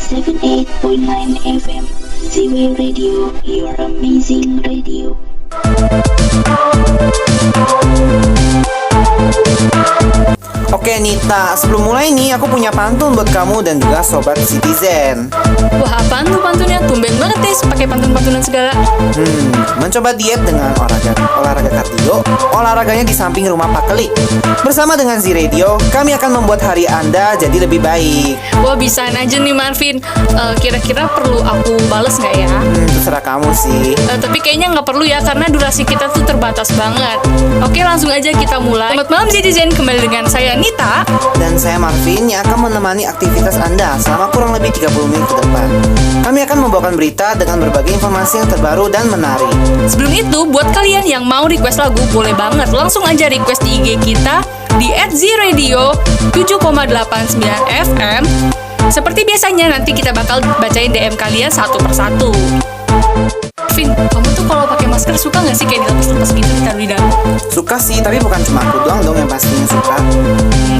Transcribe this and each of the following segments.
78.9 FM Z-Way Radio, your amazing radio. Oke Nita, sebelum mulai nih aku punya pantun buat kamu dan juga sobat Citizen. Wah, apaan tuh pantunnya? Tumben banget nih pakai pantun-pantunan segala. Mencoba diet dengan olahraga kardio, olahraganya di samping rumah Pak Klik. Bersama dengan Z Radio, kami akan membuat hari Anda jadi lebih baik. Wah, bisaan aja nih Marvin. Kira-kira perlu aku bales nggak ya? Terserah kamu sih. Tapi kayaknya nggak perlu ya, karena durasi kita tuh terbatas banget. Oke, langsung aja kita mulai. Selamat malam Citizen, kembali dengan saya Nita. Dan saya Marvin yang akan menemani aktivitas Anda selama kurang lebih 30 menit ke depan. Kami akan membawakan berita dengan berbagai informasi yang terbaru dan menarik. Sebelum itu, buat kalian yang mau request lagu, boleh banget langsung aja request di IG kita di @zradio 7,89 FM. Seperti biasanya, nanti kita bakal bacain DM kalian satu persatu. Vin, kamu tuh kalau pakai masker suka nggak sih kayak dilepas-lepas gitu ditaruh di dalam? Suka sih, tapi bukan cuma aku doang dong yang pastinya suka.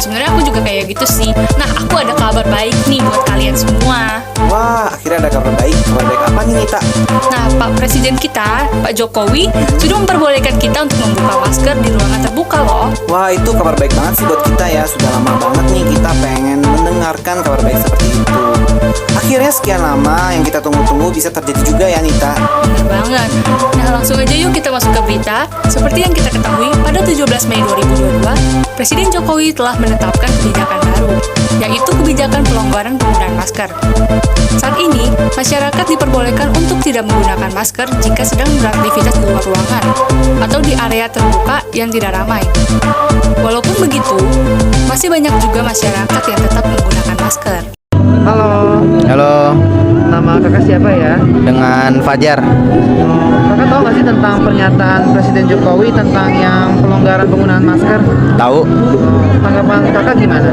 Sebenarnya aku juga kayak gitu sih. Nah, aku ada kabar baik nih buat kalian semua. Wah, akhirnya ada kabar baik. Kabar baik apa nih Nita? Nah, Pak Presiden kita, Pak Jokowi, sudah memperbolehkan kita untuk membuka masker di ruangan terbuka loh. Wah, itu kabar baik banget sih buat kita ya. Sudah lama banget nih kita pengen mendengarkan kabar baik seperti itu. Akhirnya sekian lama yang kita tunggu-tunggu bisa terjadi juga ya Nita. Bener banget. Nah, langsung aja yuk kita masuk ke berita. Seperti yang kita ketahui, pada 17 Mei 2022, Presiden Jokowi telah menetapkan kebijakan baru, yaitu kebijakan pelonggaran penggunaan masker. Saat ini, masyarakat diperbolehkan untuk tidak menggunakan masker jika sedang beraktivitas di luar ruangan atau di area terbuka yang tidak ramai. Walaupun begitu, masih banyak juga masyarakat yang tetap menggunakan masker. Halo, Nama kakak siapa ya? dengan Fajar. Kakak tahu nggak sih tentang pernyataan Presiden Jokowi tentang yang pelonggaran penggunaan masker? Tahu? Tanggapan kakak gimana?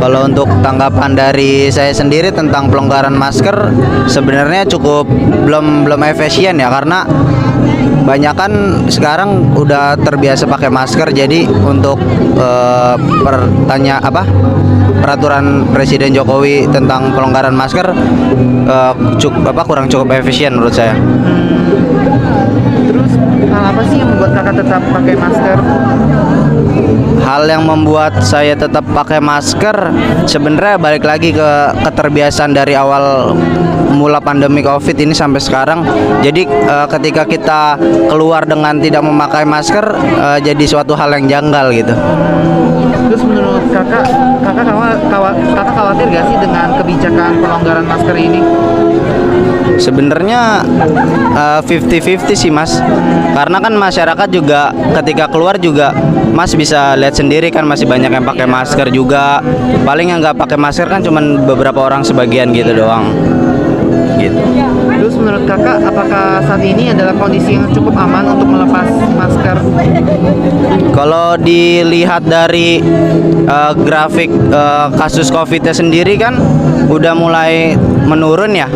Kalau untuk tanggapan dari saya sendiri tentang pelonggaran masker, sebenarnya belum efisien ya, karena banyak kan sekarang udah terbiasa pakai masker, jadi untuk peraturan Presiden Jokowi tentang pelonggaran masker kurang cukup efisien menurut saya. Terus hal apa sih yang membuat kakak tetap pakai masker? Hal yang membuat saya tetap pakai masker sebenarnya balik lagi ke keterbiasaan dari awal mula pandemi Covid ini sampai sekarang. Jadi ketika kita keluar dengan tidak memakai masker jadi suatu hal yang janggal gitu. Terus menurut kakak khawatir gak sih dengan kebijakan pelonggaran masker ini? Sebenarnya 50-50 sih Mas, karena kan masyarakat juga ketika keluar juga Mas bisa lihat sendiri kan masih banyak yang pakai masker juga. Paling yang nggak pakai masker kan cuman beberapa orang, sebagian gitu doang gitu. Terus menurut kakak apakah saat ini adalah kondisi yang cukup aman untuk melepas masker? Kalau dilihat dari grafik kasus COVID-nya sendiri kan udah mulai menurun ya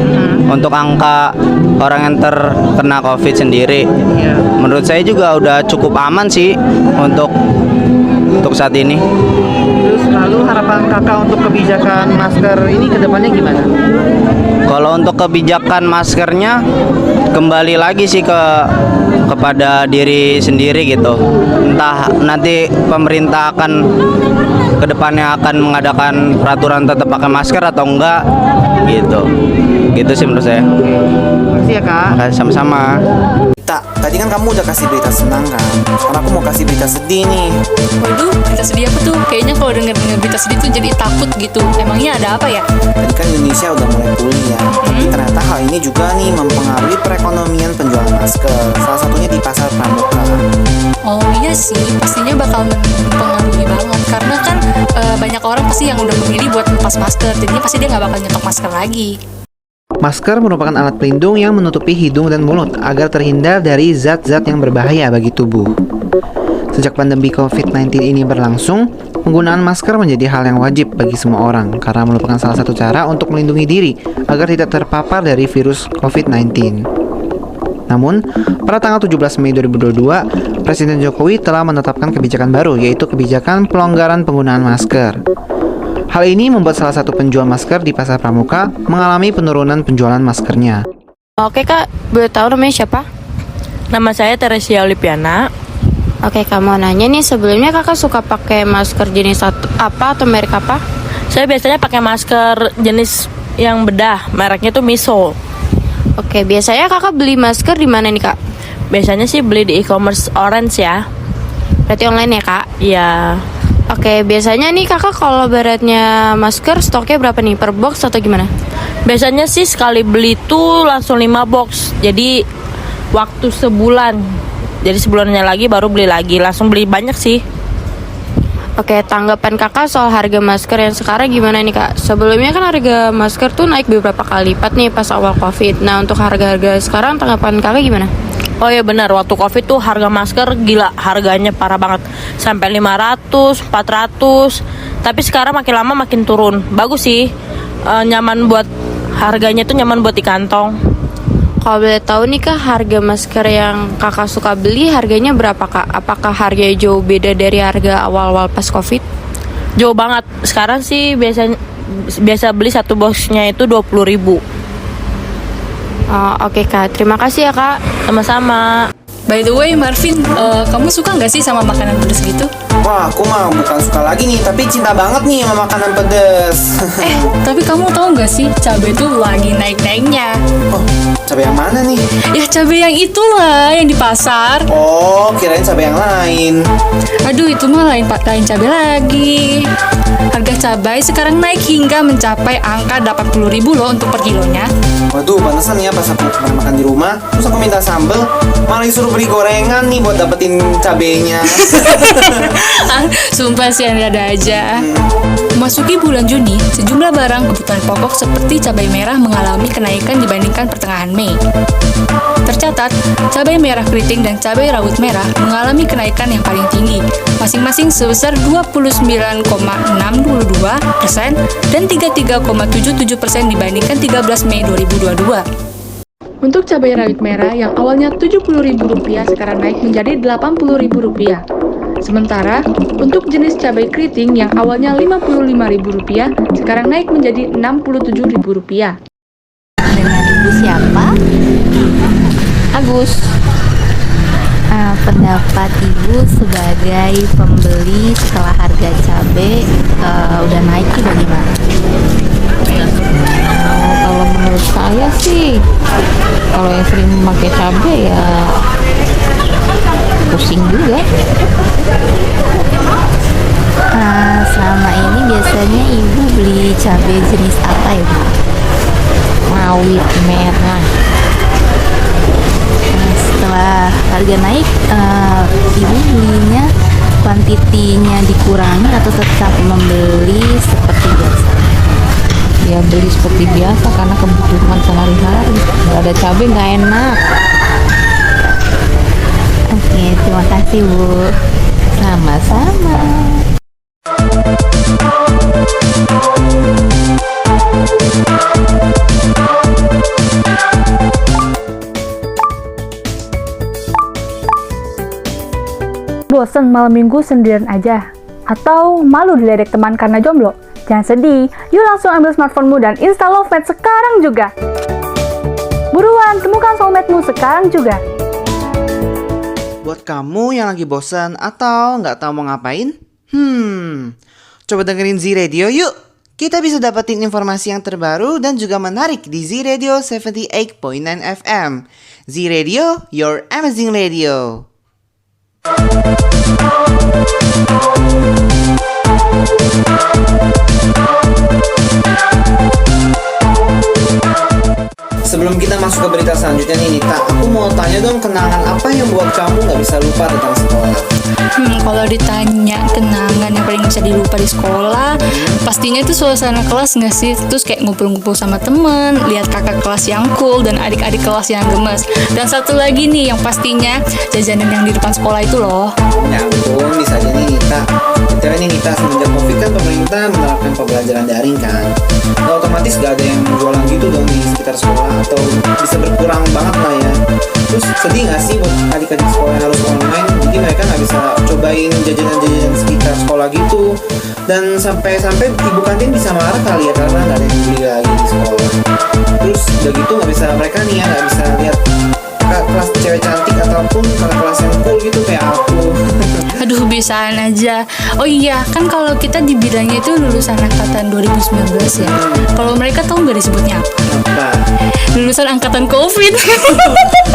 untuk angka orang yang terkena COVID sendiri. Ya. Menurut saya juga udah cukup aman sih untuk saat ini. Terus lalu harapan kakak untuk kebijakan masker ini ke depannya gimana? Kalau untuk kebijakan maskernya kembali lagi sih kepada diri sendiri gitu. Entah nanti pemerintah akan kedepannya akan mengadakan peraturan tetap pakai masker atau enggak gitu. Gitu sih menurut saya. Makasih ya kak. Makasih, sama-sama. Tadi kan kamu udah kasih berita senang kan? Sekarang aku mau kasih berita sedih nih. Waduh, berita sedih apa tuh? Kayaknya kalau denger berita sedih tuh jadi takut gitu. Emangnya ada apa ya? Tadi kan Indonesia udah mulai pulih ya. Tapi ternyata hal ini juga nih mempengaruhi perekonomian penjualan masker. Salah satunya di pasar pramuka. Oh iya sih, pastinya bakal mempengaruhi banget. Karena kan banyak orang pasti yang udah memilih buat lepas masker. Jadinya pasti dia nggak bakal nyetok masker lagi. Masker merupakan alat pelindung yang menutupi hidung dan mulut agar terhindar dari zat-zat yang berbahaya bagi tubuh. Sejak pandemi COVID-19 ini berlangsung, penggunaan masker menjadi hal yang wajib bagi semua orang karena merupakan salah satu cara untuk melindungi diri agar tidak terpapar dari virus COVID-19. Namun, pada tanggal 17 Mei 2022, Presiden Jokowi telah menetapkan kebijakan baru, yaitu kebijakan pelonggaran penggunaan masker. Hal ini membuat salah satu penjual masker di Pasar Pramuka mengalami penurunan penjualan maskernya. Oke kak, boleh tahu namanya siapa? Nama saya Teresia Oliviana. Oke kak, mau nanya nih, sebelumnya kakak suka pakai masker jenis apa atau merek apa? Saya biasanya pakai masker jenis yang bedah, mereknya tuh Miso. Oke, biasanya kakak beli masker di mana nih kak? Biasanya sih beli di e-commerce Orange ya. Berarti online ya kak? Iya. Oke, biasanya nih kakak kalau baratnya masker stoknya berapa nih, per box atau gimana? Biasanya sih sekali beli tuh langsung 5 box. Jadi waktu sebulan. Jadi sebulannya lagi baru beli lagi. Langsung beli banyak sih. Oke, tanggapan kakak soal harga masker yang sekarang gimana nih kak? Sebelumnya kan harga masker tuh naik beberapa kali lipat nih pas awal covid. Nah, untuk harga-harga sekarang tanggapan kakak gimana? Oh ya benar, waktu covid tuh harga masker gila, harganya parah banget. Sampai 500, 400. Tapi sekarang makin lama makin turun. Bagus sih. Nyaman buat, harganya tuh nyaman buat di kantong. Kalau boleh tahu nih kak, harga masker yang kakak suka beli harganya berapa kak? Apakah harganya jauh beda dari harga awal-awal pas covid? Jauh banget. Sekarang sih biasa beli satu boxnya itu 20.000. Oke kak, terima kasih ya kak. Sama-sama. By the way, Marvin, kamu suka nggak sih sama makanan pedas gitu? Wah, aku mah bukan suka lagi nih, tapi cinta banget nih sama makanan pedas. Tapi kamu tahu nggak sih, cabai tuh lagi naik-naiknya. Oh, cabai yang mana nih? Ya cabai yang itulah, yang di pasar. Oh, kirain cabai yang lain. Aduh, itu mah lain cabai lagi. Harga cabai sekarang naik hingga mencapai angka 80.000 loh untuk per kilonya. Waduh, pantesan ya pas aku pernah makan di rumah, terus aku minta sambel, malah disuruh beli gorengan nih buat dapetin cabenya. Sumpah sih ada aja. Memasuki bulan Juni, sejumlah barang kebutuhan pokok seperti cabai merah mengalami kenaikan dibandingkan pertengahan Mei. Tercatat, cabai merah keriting dan cabai rawit merah mengalami kenaikan yang paling tinggi, masing-masing sebesar 29,622% dan 33,77% dibandingkan 13 Mei 2022. Untuk cabai rawit merah yang awalnya Rp70.000 sekarang naik menjadi Rp80.000. Sementara, untuk jenis cabai keriting yang awalnya Rp55.000 sekarang naik menjadi Rp67.000. Dengan ibu siapa? Agus. Pendapat ibu sebagai pembeli setelah harga cabai udah naik itu bagaimana? Kalau menurut saya sih, kalau yang sering memakai cabai ya pusing juga. Selama ini biasanya ibu beli cabai jenis apa ya bu? Rawit merah. Setelah harga naik, ibu belinya kuantitinya dikurangi atau tetap membeli seperti biasa? Ya beli seperti biasa karena kebutuhan sehari-hari. Nggak ada cabai nggak enak. Oke, terima kasih bu. Sama-sama. Bosen malam minggu sendirian aja? Atau malu diledek teman karena jomblo? Jangan sedih, yuk langsung ambil smartphone-mu dan install Lovemate sekarang juga. Buruan, temukan soulmate-mu sekarang juga. Buat kamu yang lagi bosan atau nggak tahu mau ngapain, coba dengerin Z Radio yuk. Kita bisa dapetin informasi yang terbaru dan juga menarik di Z Radio 78.9 FM. Z Radio, your amazing radio. Sebelum kita masuk ke berita selanjutnya nih Nita, aku mau tanya dong, kenangan apa yang buat kamu nggak bisa lupa tentang sekolah? Kalau ditanya kenangan yang paling bisa dilupa di sekolah, pastinya itu suasana kelas nggak sih? Terus kayak ngumpul-ngumpul sama temen, lihat kakak kelas yang cool dan adik-adik kelas yang gemes. Dan satu lagi nih yang pastinya jajanan yang di depan sekolah itu loh. Ya ampun, bisa aja nih Nita. Nita. BTW nih Nita, semenjak COVID kan pemerintah menerapkan pembelajaran daring kan. Nah, otomatis gak ada yang jualan gitu dong di sekitar sekolah, atau bisa berkurang banget lah ya. Terus sedih gak sih buat adik-adik sekolah yang harus online? Jadi mereka gak bisa cobain jajanan-jajanan sekitar sekolah gitu. Dan sampai-sampai ibu kantin bisa marah kali ya, karena gak ada yang beli lagi di sekolah. Terus udah gitu gak bisa, mereka nih ya gak bisa lihat kelas cewek cantik ataupun kelas yang cool gitu kayak aku. Aduh, bisaan aja. Oh iya, kan kalau kita dibilangnya itu lulusan angkatan 2019 ya. Kalau mereka tahu nggak disebutnya apa? Apa? Lulusan angkatan COVID.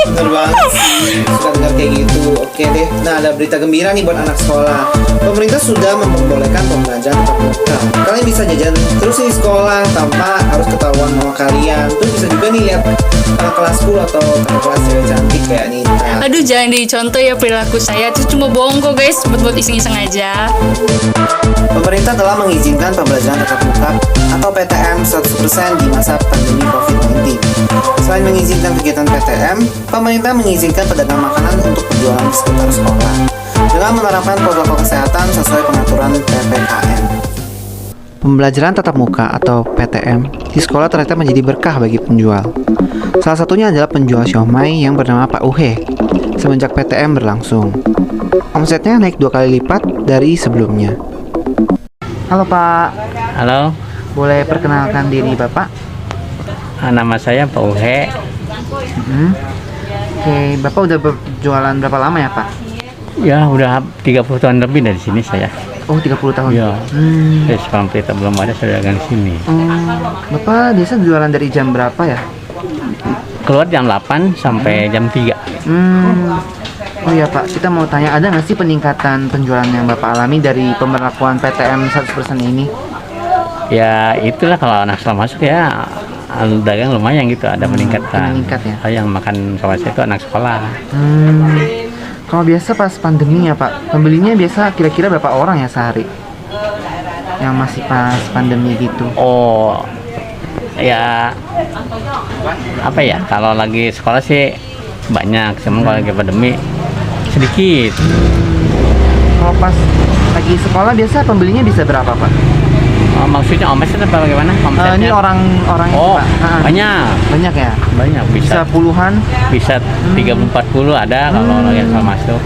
Bener banget sih, suka dengar kayak gitu. Oke deh, nah ada berita gembira nih buat anak sekolah. Pemerintah sudah memperbolehkan pembelajaran tatap muka. Kalian bisa jajan terus di sekolah tanpa harus ketahuan sama kalian. Terus bisa juga nih lihat kelas cool atau kelas cewek cantik kayak Nita. Aduh, jangan dicontoh ya perilaku saya. Itu cuma bohong kok guys, buat iseng-iseng aja. Pemerintah telah mengizinkan pembelajaran tatap muka atau PTM 100% di masa pandemi COVID-19. Selain mengizinkan kegiatan PTM, pemerintah mengizinkan pedagang makanan untuk berjualan di sekitar sekolah dengan menerapkan protokol kesehatan sesuai pengaturan PPKM. Pembelajaran tatap muka atau PTM di sekolah ternyata menjadi berkah bagi penjual. Salah satunya adalah penjual siomay yang bernama Pak Uhe. Semenjak PTM berlangsung, omsetnya naik 2 kali lipat dari sebelumnya. Halo Pak, Halo, boleh perkenalkan diri Bapak? nama saya Pak Uhe. Oke, Bapak udah berjualan berapa lama ya Pak? Ya, udah 30 tahun lebih dari sini saya. Oh, 30 tahun. Ya, sampai kita belum ada saya dagang di sini. Bapak biasa jualan dari jam berapa ya? Keluar jam 8 sampai jam 3. Oh iya Pak, kita mau tanya, ada nggak sih peningkatan penjualan yang Bapak alami dari pemberlakuan PTM 100% ini? Ya, itulah kalau anak sekolah masuk ya dagang lumayan gitu, ada peningkatan. Meningkat ya? Yang makan sama saya itu anak sekolah. Kalau biasa pas pandemi ya Pak, pembelinya biasa kira-kira berapa orang ya sehari? Yang masih pas pandemi gitu. Oh, ya apa ya, kalau lagi sekolah sih banyak, cuma kalau lagi pandemi sedikit. Kalau pas lagi sekolah biasa pembelinya bisa berapa Pak? Oh, maksudnya omsetnya apa bagaimana? Ini orang-orang oh, Pak. banyak. Banyak ya? Banyak, Bisa bisa puluhan? bisa 30-40 ada kalau lagi asal masuk.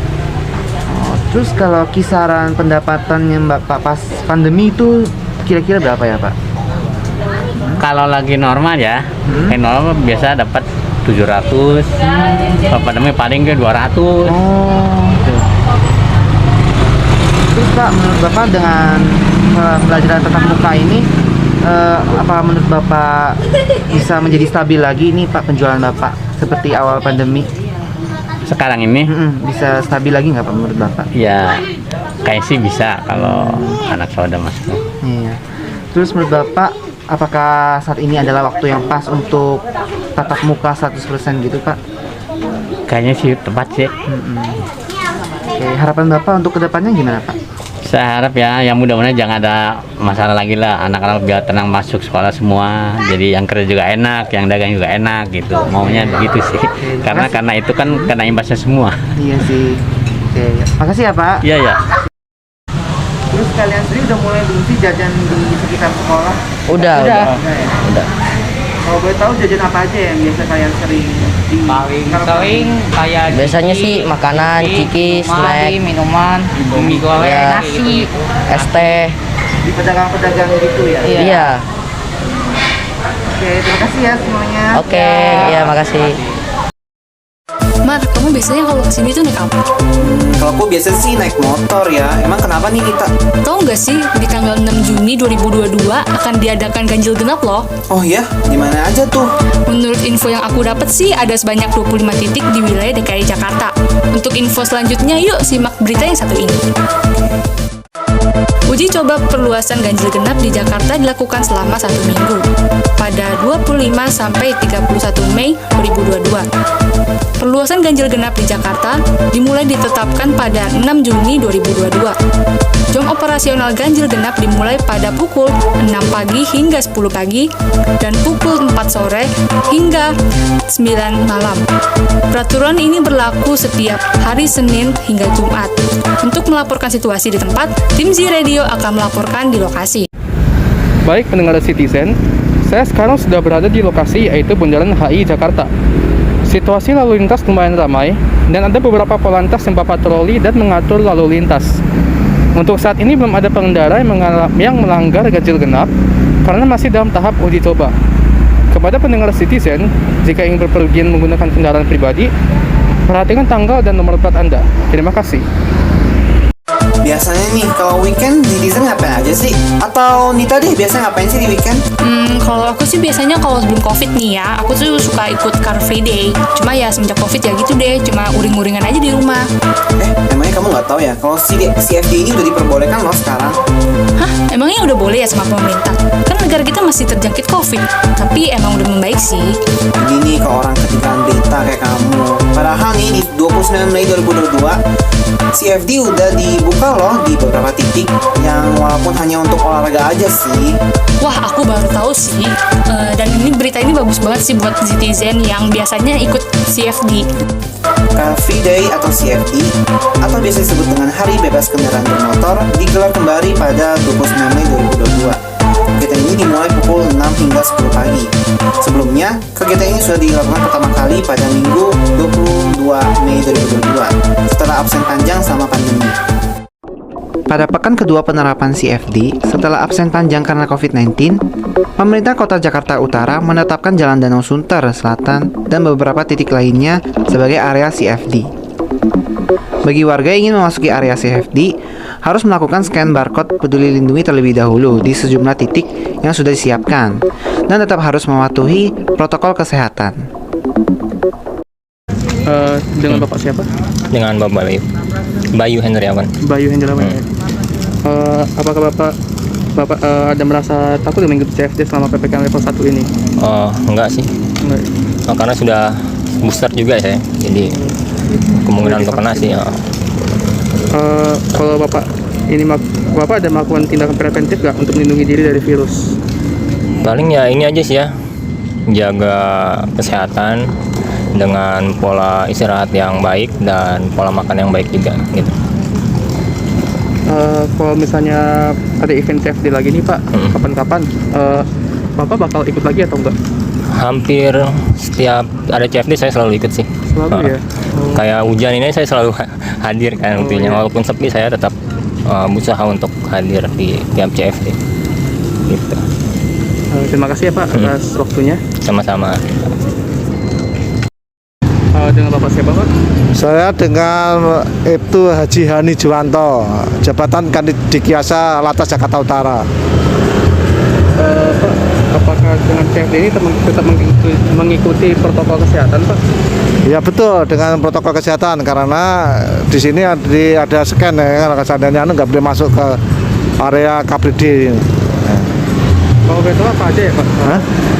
Oh, terus kalau kisaran pendapatan yang Bapak pas pandemi itu kira-kira berapa ya Pak? Kalau lagi normal ya, normal biasa dapat 700. Kalau pandemi paling ke 200. Terus Pak, menurut Bapak dengan pembelajaran tatap muka ini, apa menurut Bapak bisa menjadi stabil lagi ini Pak penjualan Bapak seperti awal pandemi? Sekarang ini bisa stabil lagi nggak Pak menurut Bapak? Ya, kayak sih bisa kalau anak saudara masuk. Iya. Terus menurut Bapak, apakah saat ini adalah waktu yang pas untuk tatap muka 100% gitu Pak? Kayaknya sih tepat sih. Oke, harapan Bapak untuk kedepannya gimana Pak? Saya harap ya, yang mudah-mudahan jangan ada masalah lagi lah, anak-anak biar tenang masuk sekolah semua. Jadi yang kerja juga enak, yang dagang juga enak gitu. Maunya begitu sih. Karena itu kan kena imbasnya semua. Iya sih. Oke, makasih ya Pak. Iya ya. Terus kalian sendiri udah mulai belum sih jajan di sekitar sekolah? Udah. Kalau boleh tahu jajan apa aja yang biasa kalian sering Paling kayak biasanya sih makanan, ciki, snack, minuman, mie goreng, nasi, es teh. Di pedagang-pedagang gitu ya? Iya. Oke, terima kasih ya semuanya. Oke, ya makasih. Mar, kamu biasanya kalau kesini tuh naik apa? Kalau aku biasa sih naik motor ya. Emang kenapa nih kita? Tahu nggak sih, di tanggal 6 Juni 2022 akan diadakan ganjil genap loh. Oh ya, di mana aja tuh? Menurut info yang aku dapat sih, ada sebanyak 25 titik di wilayah DKI Jakarta. Untuk info selanjutnya, yuk simak berita yang satu ini. Uji coba perluasan ganjil genap di Jakarta dilakukan selama 1 minggu, pada 25 sampai 31 Mei 2022. Perluasan ganjil genap di Jakarta dimulai ditetapkan pada 6 Juni 2022. Jam operasional ganjil genap dimulai pada pukul 6 pagi hingga 10 pagi dan pukul 4 sore hingga 9 malam. Peraturan ini berlaku setiap hari Senin hingga Jumat. Untuk melaporkan situasi di tempat, tim Z Radio akan melaporkan di lokasi. Baik pendengar Citizen, saya sekarang sudah berada di lokasi yaitu Bundaran HI Jakarta. Situasi lalu lintas lumayan ramai dan ada beberapa polantas yang berpatroli dan mengatur lalu lintas. Untuk saat ini belum ada pengendara yang melanggar ganjil genap karena masih dalam tahap uji coba. Kepada pendengar Citizen, jika ingin berpergian menggunakan kendaraan pribadi, perhatikan tanggal dan nomor plat Anda. Terima kasih. Biasanya nih, kalau weekend Citizen ngapain aja sih? Atau Nita deh, biasanya ngapain sih di weekend? Kalau aku sih biasanya kalau sebelum COVID nih ya, aku tuh suka ikut Car Free Day. Cuma ya semenjak COVID ya gitu deh, cuma uring-uringan aja di rumah. Emangnya kamu nggak tahu ya, kalau CFD ini udah diperbolehkan loh sekarang? Hah? Emangnya udah boleh ya sama pemerintah? Kan negara kita masih terjangkit COVID, tapi emang udah membaik sih. Jadi nih ke orang ketinggalan berita kayak kamu. Padahal nih di 29 Mei 2022, CFD udah dibuka loh di beberapa titik yang walaupun hanya untuk olahraga aja sih. Wah, aku baru tahu sih. Dan ini berita ini bagus banget sih buat Citizen yang biasanya ikut CFD. Car Free Day atau CFD atau biasa disebut dengan Hari Bebas Kendaraan Bermotor digelar kembali pada 29 Mei 2022. Kegiatan ini dimulai pukul 6 hingga 10 pagi. Sebelumnya, kegiatan ini sudah dilakukan pertama kali pada Minggu 22 Mei 2022 setelah absen panjang selama pandemi. Pada pekan kedua penerapan CFD, setelah absen panjang karena COVID-19, pemerintah Kota Jakarta Utara menetapkan Jalan Danau Sunter Selatan dan beberapa titik lainnya sebagai area CFD. Bagi warga yang ingin memasuki area CFD, harus melakukan scan barcode Peduli Lindungi terlebih dahulu di sejumlah titik yang sudah disiapkan, dan tetap harus mematuhi protokol kesehatan. Dengan Bapak siapa? Dengan Bapak Bayu Hendriawan. Bayu Hendriawan. Apakah Bapak ada merasa takut mengikuti CFD selama PPKM level 1 ini? Enggak sih. Karena sudah booster juga ya, jadi kemungkinan untuk kena sih ya. Kalau Bapak ada melakukan tindakan preventif nggak untuk melindungi diri dari virus? Paling ya ini aja sih ya, jaga kesehatan dengan pola istirahat yang baik dan pola makan yang baik juga gitu. Kalau misalnya ada event CFD lagi nih Pak, kapan-kapan Bapak bakal ikut lagi atau enggak? Hampir setiap ada CFD saya selalu ikut sih. Selalu ya? Kayak hujan ini saya selalu hadir kan waktunya. Walaupun sepi saya tetap berusaha untuk hadir di tiap CFD gitu. Terima kasih ya Pak atas waktunya. Sama-sama. Dengan Bapak siapa Pak? Saya dengan Ibtu Haji Hani Juwanto, jabatan Kandidikiasa Latas Jakarta Utara. Pak, apakah dengan CFD ini tetap mengikuti protokol kesehatan Pak? Ya betul, dengan protokol kesehatan karena di sini ada scan ya, seandainya nggak boleh masuk ke area KBD. Kalau betul apa aja ya Pak?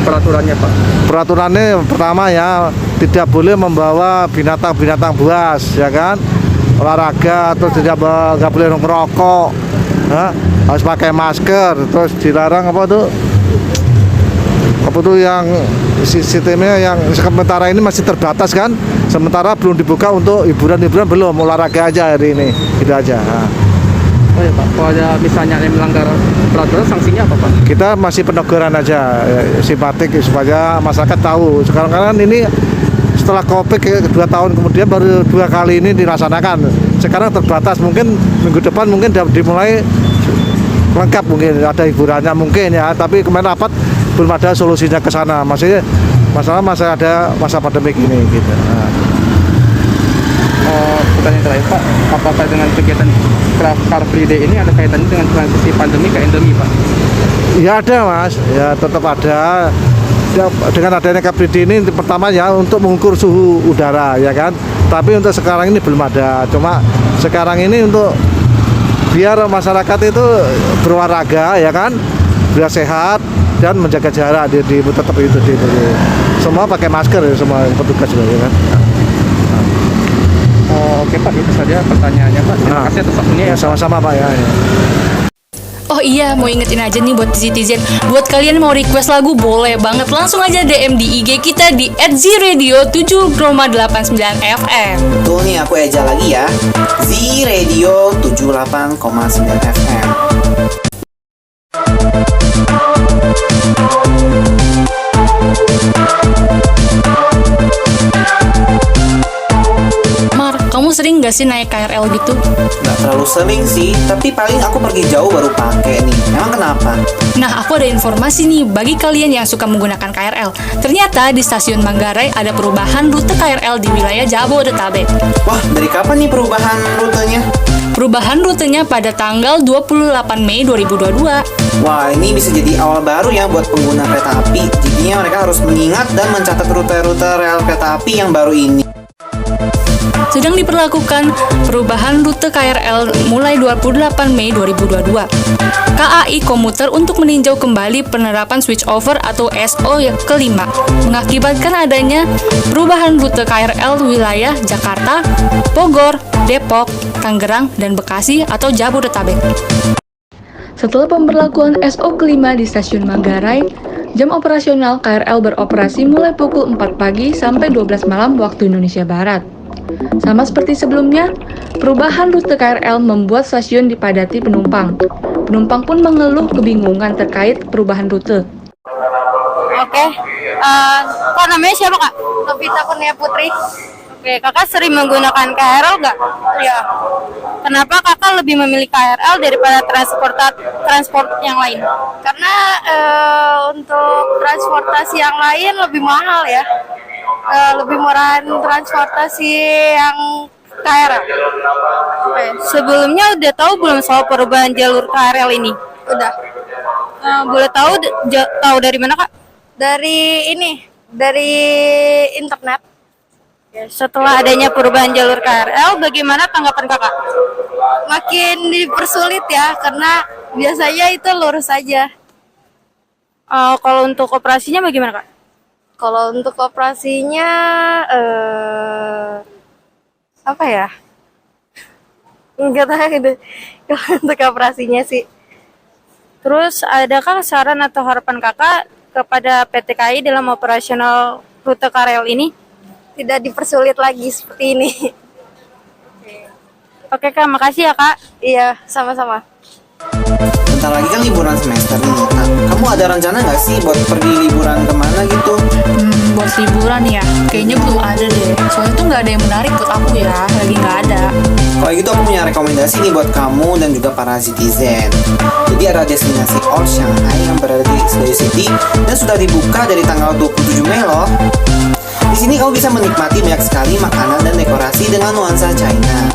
Peraturannya Pak? Peraturannya pertama ya tidak boleh membawa binatang-binatang buas ya kan, olahraga atau nggak boleh merokok, harus pakai masker, terus dilarang apa tuh yang sistemnya yang sementara ini masih terbatas kan, sementara belum dibuka untuk hiburan-hiburan, belum, olahraga aja hari ini gitu aja. Oh ya Pak, kalau ada misalnya yang melanggar peraturan, sanksinya apa Pak? Kita masih peneguran aja, simpatik supaya masyarakat tahu. Sekarang kan ini setelah COVID 2 tahun kemudian baru 2 kali ini dilaksanakan. Sekarang terbatas, mungkin minggu depan mungkin dimulai lengkap, mungkin ada hiburannya mungkin ya. Tapi kemarin rapat belum ada solusinya ke sana. Masih ada masa pandemi ini gitu. Pertanyaan terakhir Pak, apakah dengan kegiatan Car Free Day ini ada kaitannya dengan transisi pandemi ke endemi Pak? Ya ada Mas, ya tetap ada. Ya, dengan adanya Car Free Day ini pertama ya untuk mengukur suhu udara ya kan. Tapi untuk sekarang ini belum ada. Cuma sekarang ini untuk biar masyarakat itu berolahraga ya kan, biar sehat dan menjaga jarak tetap itu semua pakai masker ya, semua petugas ya kan. Oke Pak, itu saja pertanyaannya Pak. Terima kasih atas waktunya ya. Sama-sama Pak ya. Oh iya, mau ingetin aja nih buat Citizen, buat kalian mau request lagu boleh banget, langsung aja DM di IG kita di @zradio7,89 FM. Tuh nih aku eja lagi ya, ZRadio 78,9 FM. Kamu sering gak sih naik KRL gitu? Gak terlalu sering sih, tapi paling aku pergi jauh baru pakai nih. Emang kenapa? Nah, aku ada informasi nih bagi kalian yang suka menggunakan KRL. Ternyata di stasiun Manggarai ada perubahan rute KRL di wilayah Jabodetabek. Wah, dari kapan nih perubahan rutenya? Perubahan rutenya pada tanggal 28 Mei 2022. Wah, ini bisa jadi awal baru ya buat pengguna kereta api. Jadinya mereka harus mengingat dan mencatat rute-rute rel kereta api yang baru ini. Sedang diperlakukan perubahan rute KRL mulai 28 Mei 2022. KAI Komuter untuk meninjau kembali penerapan switch over atau SO yang kelima, mengakibatkan adanya perubahan rute KRL wilayah Jakarta, Bogor, Depok, Tangerang, dan Bekasi atau Jabodetabek. Setelah pemberlakuan SO kelima di stasiun Manggarai, jam operasional KRL beroperasi mulai pukul 4 pagi sampai 12 malam waktu Indonesia Barat. Sama seperti sebelumnya, perubahan rute KRL membuat stasiun dipadati penumpang. Penumpang pun mengeluh kebingungan terkait perubahan rute. Oke, kok namanya siapa Kak? Novita Kurnia Putri. Oke, Kakak sering menggunakan KRL nggak? Iya. Kenapa Kakak lebih memilih KRL daripada transport yang lain? Karena untuk transportasi yang lain lebih mahal ya. Lebih murahan transportasi yang KRL. Oke. Sebelumnya udah tahu belum soal perubahan jalur KRL ini? Udah. Boleh tahu dari mana Kak? Dari internet. Setelah adanya perubahan jalur KRL, bagaimana tanggapan Kakak? Makin dipersulit ya, karena biasanya itu lurus aja. Kalau untuk operasinya bagaimana Kak? Kalau untuk operasinya apa ya? Enggak tahu gitu. Kalau untuk operasinya sih. Terus adakah saran atau harapan Kakak kepada PT KAI dalam operasional rute KRL ini? Tidak dipersulit lagi seperti ini. Oke Kak, makasih ya Kak. Iya, sama-sama. Bentar lagi kan liburan semester nih. Nah, kamu ada rencana nggak sih buat pergi liburan kemana gitu? Buat liburan ya? Kayaknya belum ada deh. Soalnya tuh nggak ada yang menarik buat aku ya. Lagi nggak ada. Kalau gitu aku punya rekomendasi nih buat kamu dan juga para citizen. Jadi ada destinasi Old Shanghai yang berada di Sedayu City dan sudah dibuka dari tanggal 27 Mei loh. Di sini kamu bisa menikmati banyak sekali makanan dan dekorasi dengan nuansa China.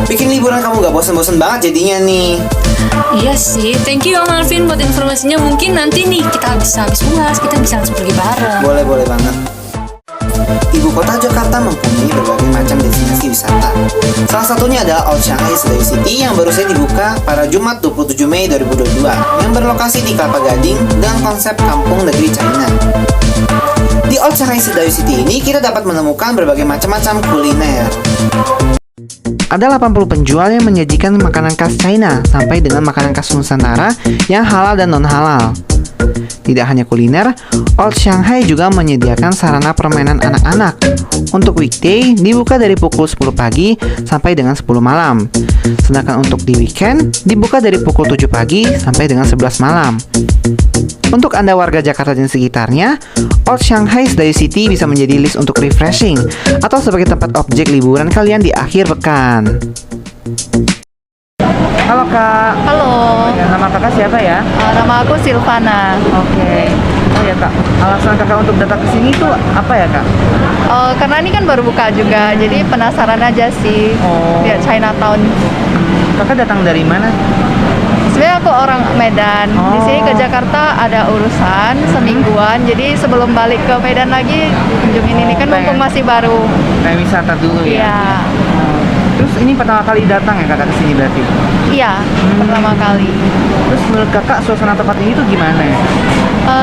Bikin liburan kamu gak bosan-bosan banget jadinya nih. Iya sih, thank you Om Alvin buat informasinya. Mungkin nanti nih kita habis UAS, kita bisa langsung pergi bareng. Boleh banget. Ibu kota Jakarta mempunyai berbagai macam destinasi wisata. Salah satunya adalah Old Shanghai Sedayu City yang baru saja dibuka pada Jumat 27 Mei 2022 yang berlokasi di Kelapa Gading dengan konsep kampung negeri China. Di Old Shanghai Sedayu City ini kita dapat menemukan berbagai macam-macam kuliner. Ada 80 penjual yang menyajikan makanan khas China sampai dengan makanan khas Nusantara yang halal dan non-halal. Tidak hanya kuliner, Old Shanghai juga menyediakan sarana permainan anak-anak. Untuk weekday dibuka dari pukul 10 pagi sampai dengan 10 malam. Sedangkan untuk di weekend dibuka dari pukul 7 pagi sampai dengan 11 malam. Untuk Anda warga Jakarta dan sekitarnya, Old Shanghai Sedayu City bisa menjadi list untuk refreshing atau sebagai tempat objek liburan kalian di akhir pekan. Halo Kak. Halo. Ya, nama Kakak siapa ya? Nama aku Silvana. Oke. Oh ya Kak, alasan Kakak untuk datang ke sini tuh apa ya Kak? Karena ini kan baru buka juga, jadi penasaran aja sih. Lihat Chinatown. Kakak datang dari mana? Sebenarnya aku orang Medan. Di sini ke Jakarta ada urusan semingguan, jadi sebelum balik ke Medan lagi kunjungin ini kan mumpung masih baru. Kayak wisata dulu ya? Iya. Terus Terus ini pertama kali datang ya kakak ke sini berarti? Iya, pertama kali. Terus menurut kakak suasana tempat ini tuh gimana ya?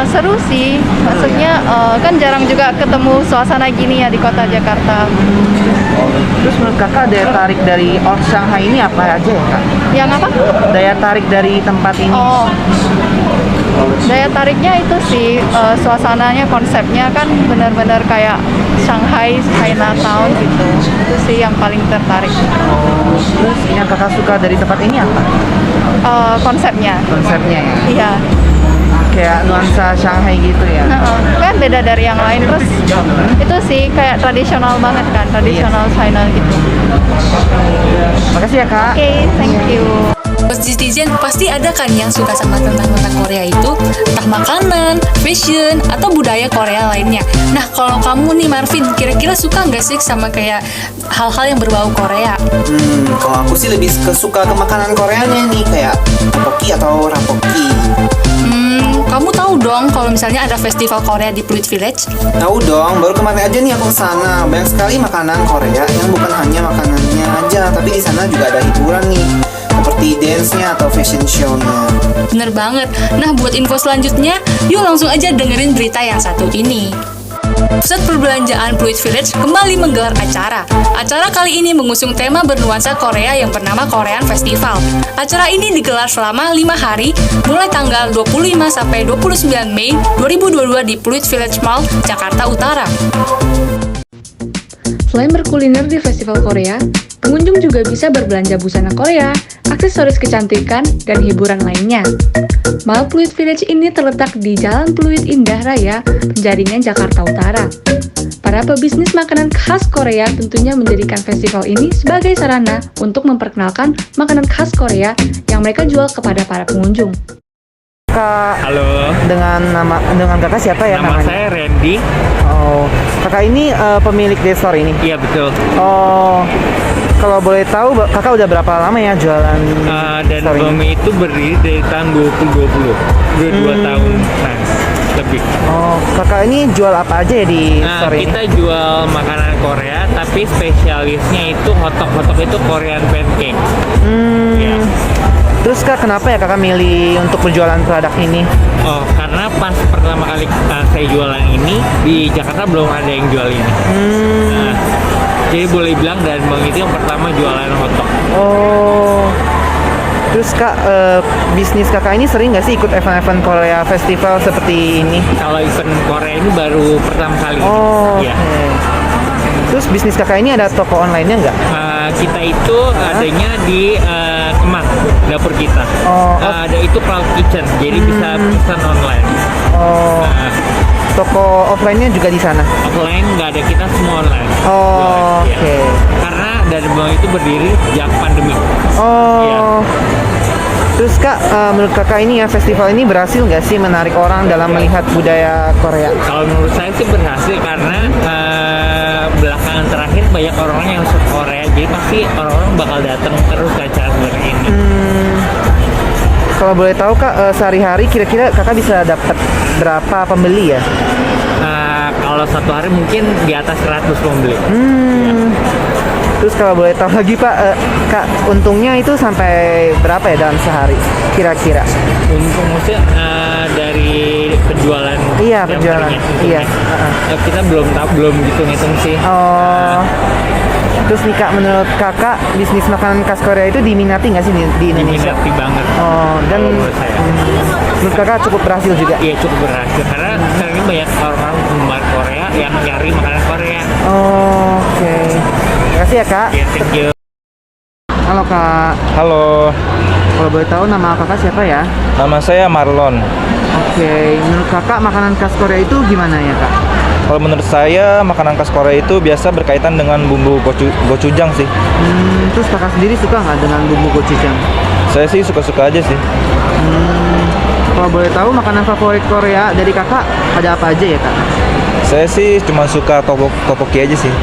Seru sih, maksudnya kan jarang juga ketemu suasana gini ya di kota Jakarta. Terus menurut kakak daya tarik dari Old Shanghai ini apa aja ya kak? Yang apa? Daya tarik dari tempat ini? Oh, daya tariknya itu sih suasananya, konsepnya kan benar-benar kayak Shanghai, Chinatown gitu. Itu sih yang paling tertarik. Terus yang kakak suka dari tempat ini apa? Konsepnya. Konsepnya ya? Iya. Kayak nuansa Shanghai gitu ya? Kan beda dari yang lain, terus itu sih kayak tradisional banget kan, tradisional China gitu. Makasih ya kak. Oke, thank you. Netizen pasti ada kan yang suka sama tentang Korea itu, entah makanan, fashion, atau budaya Korea lainnya. Nah, kalau kamu nih Marvin, kira-kira suka nggak sih sama kayak hal-hal yang berbau Korea? Kalau aku sih lebih suka ke makanan Koreanya nih, kayak tteokbokki atau rapoki. Kamu tahu dong kalau misalnya ada festival Korea di Pluit Village? Tahu dong, baru kemarin aja nih aku kesana. Banyak sekali makanan Korea yang bukan hanya makanannya aja, tapi di sana juga ada hiburan nih, seperti dance-nya atau fashion show-nya. Bener banget. Nah, buat info selanjutnya, yuk langsung aja dengerin berita yang satu ini. Pusat Perbelanjaan Pluit Village kembali menggelar acara. Acara kali ini mengusung tema bernuansa Korea yang bernama Korean Festival. Acara ini digelar selama 5 hari, mulai tanggal 25 sampai 29 Mei 2022 di Pluit Village Mall, Jakarta Utara. Selain berkuliner di Festival Korea, pengunjung juga bisa berbelanja busana Korea, aksesoris kecantikan, dan hiburan lainnya. Mall Pluit Village ini terletak di Jalan Pluit Indah Raya, Penjaringan, Jakarta Utara. Para pebisnis makanan khas Korea tentunya menjadikan festival ini sebagai sarana untuk memperkenalkan makanan khas Korea yang mereka jual kepada para pengunjung. Kak, halo. Dengan kakak siapa ya Nama namanya? saya Randy. Oh, kakak ini pemilik day store ini? Iya betul. Oh, kalau boleh tahu kakak udah berapa lama ya jualan Dan store ini? Bumi itu berdiri dari tahun 2020, udah 2 tahun lebih. Oh, kakak ini jual apa aja ya di store ini? Kita jual makanan Korea, tapi spesialisnya itu hotdog itu Korean pancake. Ya. Terus kak, kenapa ya kakak milih untuk berjualan produk ini? Oh, karena pas pertama kali saya jualan ini di Jakarta belum ada yang jual ini. Jadi boleh bilang dan Bang itu yang pertama jualan hotdog. Oh, terus kak, bisnis kakak ini sering nggak sih ikut event-event Korea Festival seperti ini? Kalau event Korea ini baru pertama kali. Oh, ya. okay. Terus bisnis kakak ini ada toko online-nya nggak? Kita itu adanya di Kemang, dapur kita. Ada itu cloud kitchen, jadi bisa pesan online. Oh, toko offline-nya juga di sana? Offline nggak ada, kita semua online. Oh, oke. Okay. Karena dari Bang itu berdiri sejak pandemi. Oh. Ya. Terus kak, menurut kakak ini ya festival ini berhasil nggak sih menarik orang dalam melihat budaya Korea? Kalau menurut saya sih berhasil karena belakangan terakhir banyak orang yang suka Korea, jadi pasti orang-orang bakal datang terus ke acara seperti ini. Kalau boleh tahu kak, sehari-hari kira-kira kakak bisa dapat berapa pembeli ya? Kalau satu hari mungkin di atas 100 pembeli. Terus kalau boleh tahu lagi pak, kak untungnya itu sampai berapa ya dalam sehari kira-kira? Untung maksudnya dari penjualan? Iya, penjualan. Iya. Kita belum tahu, belum hitung sih. Oh. Terus nih kak, menurut kakak bisnis makanan khas Korea itu diminati nggak sih di Indonesia? Diminati banget. Oh, dan menurut kakak cukup berhasil juga? Iya, cukup berhasil karena sekarang ini banyak orang-orang penggemar Korea yang nyari makanan Korea. Oh, oke. Terima kasih ya kak. Iya, thank you. Halo kak. Halo. Kalau boleh tahu nama kakak siapa ya? Nama saya Marlon. Oke, menurut kakak makanan khas Korea itu gimana ya kak? Kalau menurut saya makanan khas Korea itu biasa berkaitan dengan bumbu gochujang sih. Terus kakak sendiri suka nggak dengan bumbu gochujang? Saya sih suka-suka aja sih. Kalau boleh tahu makanan favorit Korea dari kakak ada apa aja ya kak? Saya sih cuma suka tteokbokki aja sih.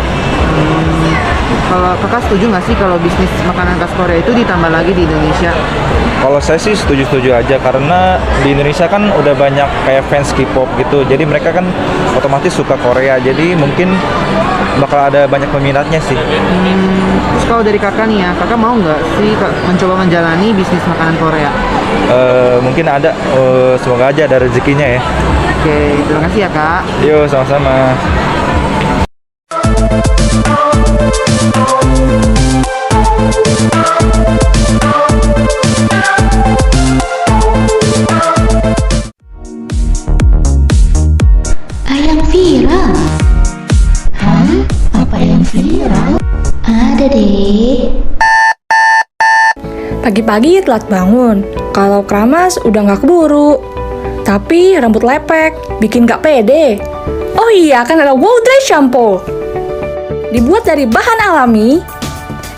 Kalau kakak setuju nggak sih kalau bisnis makanan khas Korea itu ditambah lagi di Indonesia? Kalau saya sih setuju-setuju aja karena di Indonesia kan udah banyak kayak fans K-pop gitu. Jadi mereka kan otomatis suka Korea. Jadi mungkin bakal ada banyak peminatnya sih. Terus kalau dari kakak nih ya, kakak mau nggak sih mencoba menjalani bisnis makanan Korea? Mungkin ada, semoga aja ada rezekinya ya. Oke, terima kasih ya kak. Yo, sama-sama. Yang viral? Hah? Apa yang viral? Ada deh. Pagi-pagi telat bangun. Kalau keramas udah nggak keburu. Tapi rambut lepek, bikin nggak pede. Oh iya, kan ada Wow Dry Shampoo. Dibuat dari bahan alami,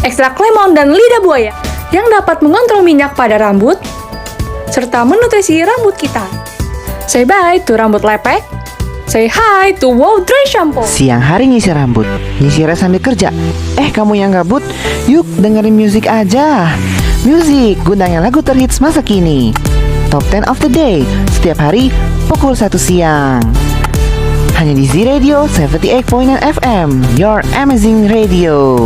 ekstrak lemon dan lidah buaya yang dapat mengontrol minyak pada rambut serta menutrisi rambut kita. Say bye to rambut lepek. Say hi to Wow Dry Shampoo. Siang hari nyisir rambut, nyisirnya sambil kerja. Kamu yang gabut, yuk dengerin musik aja. Musik, gudangnya lagu terhits masa kini. Top 10 of the day, setiap hari pukul 1 siang. Hanya di Z Radio 78.9 FM, your amazing radio.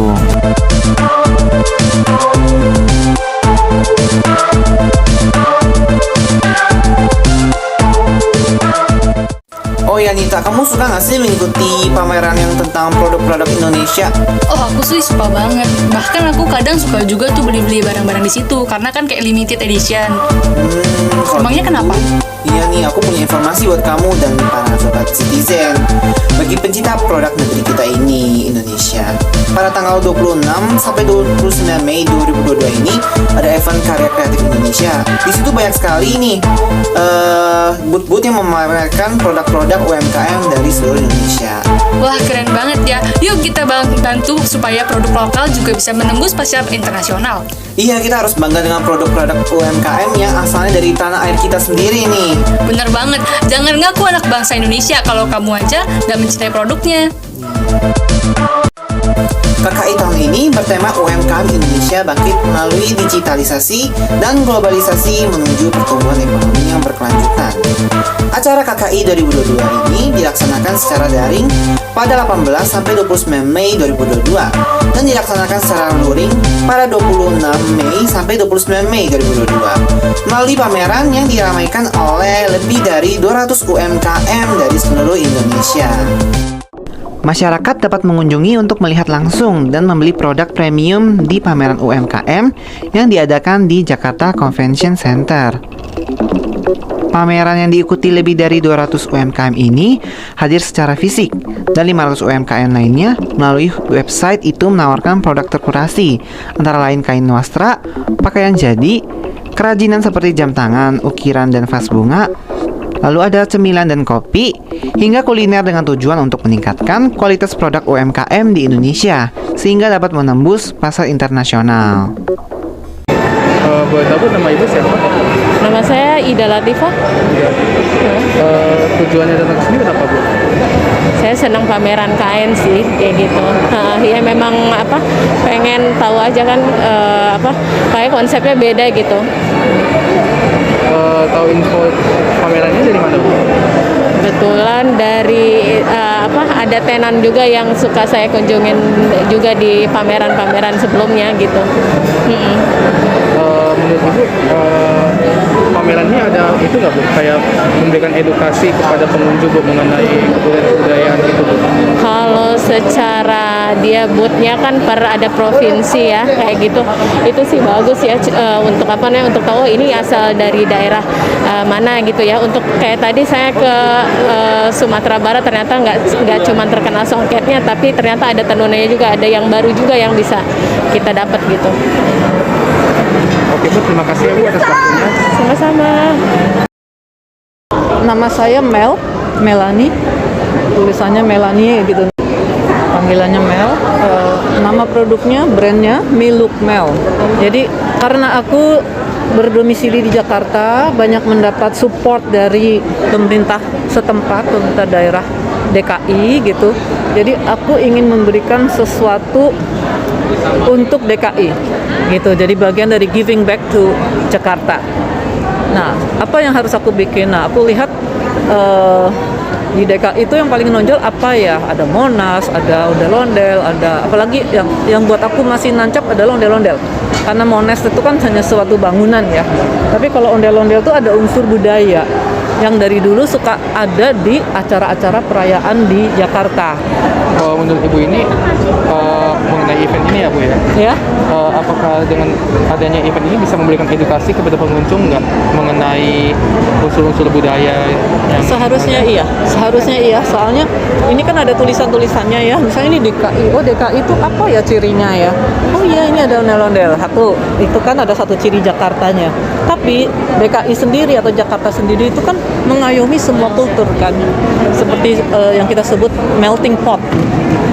Oh ya Nita, kamu suka nggak sih mengikuti pameran yang tentang produk-produk Indonesia? Oh, aku sih suka banget. Bahkan aku kadang suka juga tuh beli-beli barang-barang di situ karena kan kayak limited edition. Emangnya kenapa? Iya nih, aku punya informasi buat kamu dan para sobat citizen. Bagi pencinta produk negeri kita ini, Indonesia, pada tanggal 26 sampai 29 Mei 2022 ini ada event karya kreatif Indonesia. Di situ banyak sekali nih booth-booth yang memamerkan produk-produk UMKM dari seluruh Indonesia. Wah, keren banget ya. Yuk kita bantu supaya produk lokal juga bisa menembus pasar internasional. Iya, kita harus bangga dengan produk-produk UMKM yang asalnya dari tanah air kita sendiri nih. Bener banget. Jangan ngaku anak bangsa Indonesia kalau kamu aja gak mencintai produknya. KKI tahun ini bertema UMKM Indonesia bangkit melalui digitalisasi dan globalisasi menuju pertumbuhan ekonomi yang berkelanjutan. Acara KKI 2022 ini dilaksanakan secara daring pada 18 sampai 29 Mei 2022 dan dilaksanakan secara luring pada 26 Mei sampai 29 Mei 2022 melalui pameran yang diramaikan oleh lebih dari 200 UMKM dari seluruh Indonesia. Masyarakat dapat mengunjungi untuk melihat langsung dan membeli produk premium di pameran UMKM yang diadakan di Jakarta Convention Center. Pameran yang diikuti lebih dari 200 UMKM ini hadir secara fisik dan 500 UMKM lainnya melalui website itu menawarkan produk terkurasi antara lain kain wastra, pakaian jadi, kerajinan seperti jam tangan, ukiran, dan vas bunga. Lalu ada cemilan dan kopi, hingga kuliner dengan tujuan untuk meningkatkan kualitas produk UMKM di Indonesia, sehingga dapat menembus pasar internasional. Boleh tahu nama ibu siapa? Nama saya Ida Latifah. Tujuannya datang ke sini kenapa, Bu? Saya senang pameran kain sih, kayak gitu. Ya memang pengen tahu aja kan kayak konsepnya beda gitu. Tahu info pamerannya dari mana, Bu? Kebetulan dari ada tenan juga yang suka saya kunjungin juga di pameran-pameran sebelumnya gitu. Menurut Ibu, pamerannya ada itu nggak, Bu? Kayak memberikan edukasi kepada pengunjung, Bu, mengenai kebudayaan gitu, Bu? Kalau secara dia booth-nya kan ada provinsi ya, kayak gitu. Itu sih bagus ya untuk untuk tahu ini asal dari daerah mana gitu ya. Untuk kayak tadi saya ke Sumatera Barat, ternyata nggak cuma terkenal songketnya, tapi ternyata ada tenunnya juga, ada yang baru juga yang bisa kita dapat gitu. Oke, Bu, terima kasih ya, Bu, atas waktunya. Sama-sama. Nama saya Melanie, tulisannya Melanie gitu, panggilannya Mel. Nama produknya, brandnya Miluk Mel. Jadi karena aku berdomisili di Jakarta, banyak mendapat support dari pemerintah setempat, pemerintah daerah DKI gitu. Jadi aku ingin memberikan sesuatu untuk DKI gitu. Jadi bagian dari giving back to Jakarta. Nah, apa yang harus aku bikin? Nah, aku lihat Di DKI itu yang paling nonjol apa ya? Ada Monas, ada ondel-ondel, ada apalagi yang buat aku masih nancap adalah ondel-ondel. Karena Monas itu kan hanya suatu bangunan ya. Tapi kalau ondel-ondel itu ada unsur budaya yang dari dulu suka ada di acara-acara perayaan di Jakarta. Kalau menurut Ibu ini mengenai event ini ya Bu ya? Ya. Apakah dengan adanya event ini bisa memberikan edukasi kepada pengunjung nggak mengenai unsur-unsur budaya yang Seharusnya iya. Soalnya ini kan ada tulisan-tulisannya ya. Misalnya ini DKI. Oh, DKI itu apa ya cirinya ya? Oh iya, ini ada ondel-ondel. Satu, itu kan ada satu ciri Jakartanya. Tapi DKI sendiri atau Jakarta sendiri itu kan mengayomi semua kultur kan. Seperti yang kita sebut melting pot.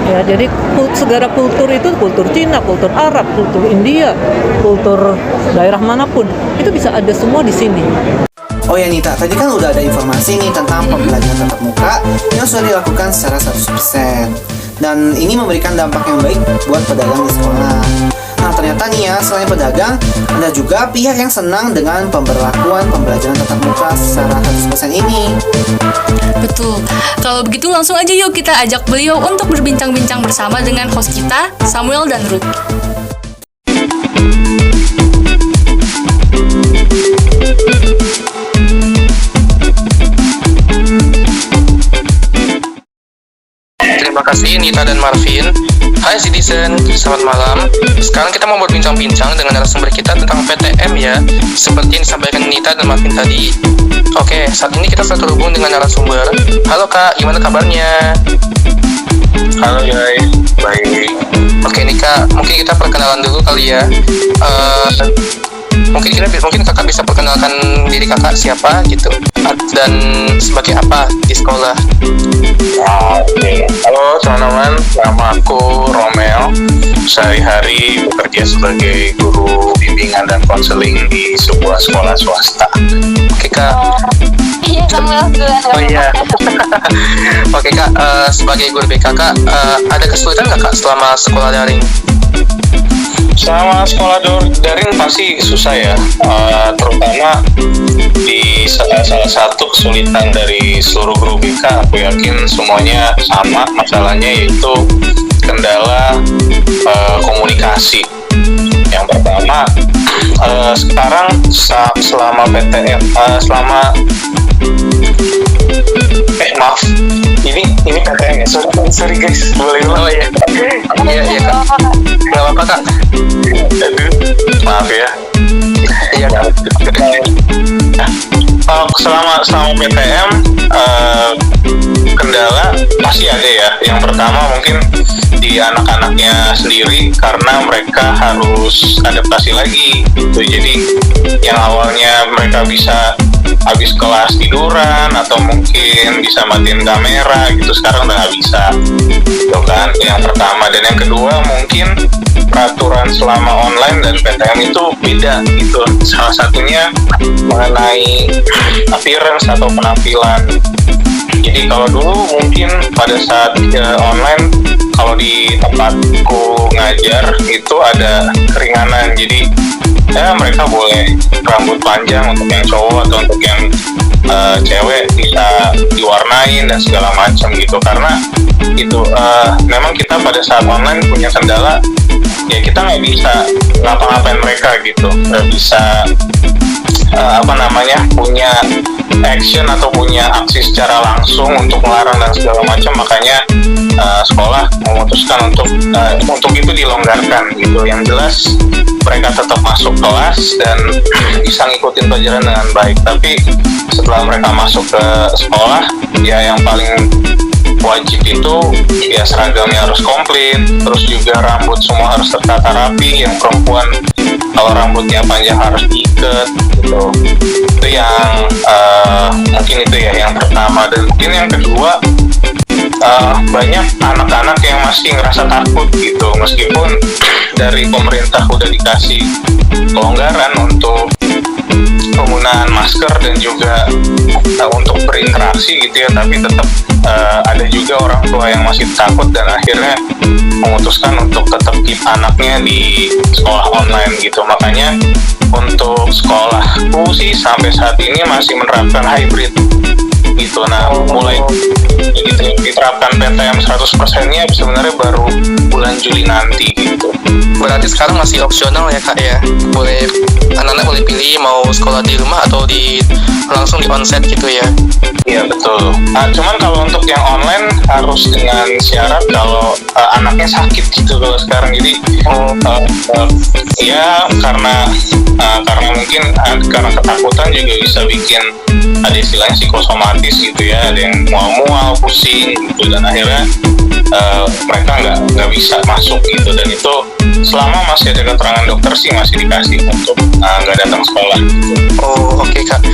Ya, jadi segala kultur itu, kultur Cina, kultur Arab, kultur India, kultur daerah manapun, itu bisa ada semua di sini. Oh ya Nita, tadi kan udah ada informasi nih tentang pembelajaran tatap muka yang sudah dilakukan secara 100%. Dan ini memberikan dampak yang baik buat pedagang di sekolah. Nah ternyata nih ya, selain pedagang, ada juga pihak yang senang dengan pemberlakuan pembelajaran tatap muka secara 100% ini. Betul. Kalau begitu langsung aja yuk kita ajak beliau untuk berbincang-bincang bersama dengan host kita, Samuel dan Ruth. Terima kasih Nita dan Marvin. Hai Citizen, selamat malam. Sekarang kita mau berbincang-bincang dengan narasumber kita tentang PTM ya, seperti yang disampaikan Nita dan Marvin tadi. Oke, saat ini kita sudah terhubung dengan narasumber. Halo Kak, gimana kabarnya? Halo guys, baik. Oke nih Kak, mungkin kita perkenalan dulu kali ya. Mungkin kakak bisa perkenalkan diri kakak siapa gitu dan sebagai apa di sekolah. Oke. Halo teman-teman, nama aku Romel. Sehari-hari bekerja sebagai guru bimbingan dan konseling di sebuah sekolah swasta. Oke Kak. Iya, Samuel duluan. Oh iya. Oke Kak, sebagai guru BK Kak, ada kesulitan nggak Kak selama sekolah daring? Selama sekolah daring pasti susah ya, terutama di salah satu kesulitan dari seluruh guru BK. Aku yakin semuanya sama masalahnya, yaitu kendala komunikasi. Yang pertama, sekarang selama PTM, maaf, ini PTM ya, sorry guys, boleh ulang? Oh iya, iya Kak, nggak apa-apa Kak. Aduh, maaf ya. Iya Kak. Selama PTM, kendala pasti ada ya. Yang pertama mungkin di anak-anaknya sendiri, karena mereka harus adaptasi lagi gitu. Jadi yang awalnya mereka bisa habis kelas tiduran atau mungkin bisa matiin kamera gitu, sekarang udah nggak bisa gitu kan, yang pertama. Dan yang kedua mungkin peraturan selama online dan PTM itu beda gitu. Salah satunya mengenai appearance atau penampilan. Jadi kalau dulu mungkin pada saat online, kalau di tempatku ngajar itu ada keringanan, jadi ya mereka boleh rambut panjang untuk yang cowok atau untuk yang cewek bisa diwarnain dan segala macam gitu. Karena itu memang kita pada saat online punya kendala, ya kita nggak bisa ngapa-ngapain mereka gitu, nggak bisa punya action atau punya aksi secara langsung untuk melarang dan segala macam. Makanya sekolah memutuskan untuk itu dilonggarkan gitu. Yang jelas mereka tetap masuk kelas dan bisa ngikutin pelajaran dengan baik. Tapi setelah mereka masuk ke sekolah, ya yang paling wajib itu ya seragamnya harus komplit, terus juga rambut semua harus tertata rapi. Yang perempuan kalau rambutnya panjang harus diikat gitu. Itu yang mungkin itu ya yang pertama. Dan mungkin yang kedua, banyak anak-anak yang masih ngerasa takut gitu, meskipun dari pemerintah udah dikasih kelonggaran untuk penggunaan masker dan juga untuk berinteraksi gitu ya, tapi tetap ada juga orang tua yang masih takut dan akhirnya memutuskan untuk tetap keep anaknya di sekolah online gitu. Makanya untuk sekolahku sih sampai saat ini masih menerapkan hybrid. gitu. Nah, mulai diterapkan PTM 100%-nya sebenarnya baru bulan Juli nanti gitu. Berarti sekarang masih opsional ya Kak ya? Boleh, anak-anak boleh pilih mau sekolah di rumah atau langsung di onsite gitu ya? Iya betul. Cuman kalau untuk yang online harus dengan syarat kalau anaknya sakit gitu kalau sekarang. Jadi ya karena mungkin karena ketakutan juga bisa bikin ada istilahnya psikosomatis gitu ya, ada yang mual-mual, pusing gitu, dan akhirnya mereka nggak bisa masuk gitu. Dan itu selama masih ada keterangan dokter sih masih dikasih untuk nggak datang sekolah gitu. Oh oke Kak.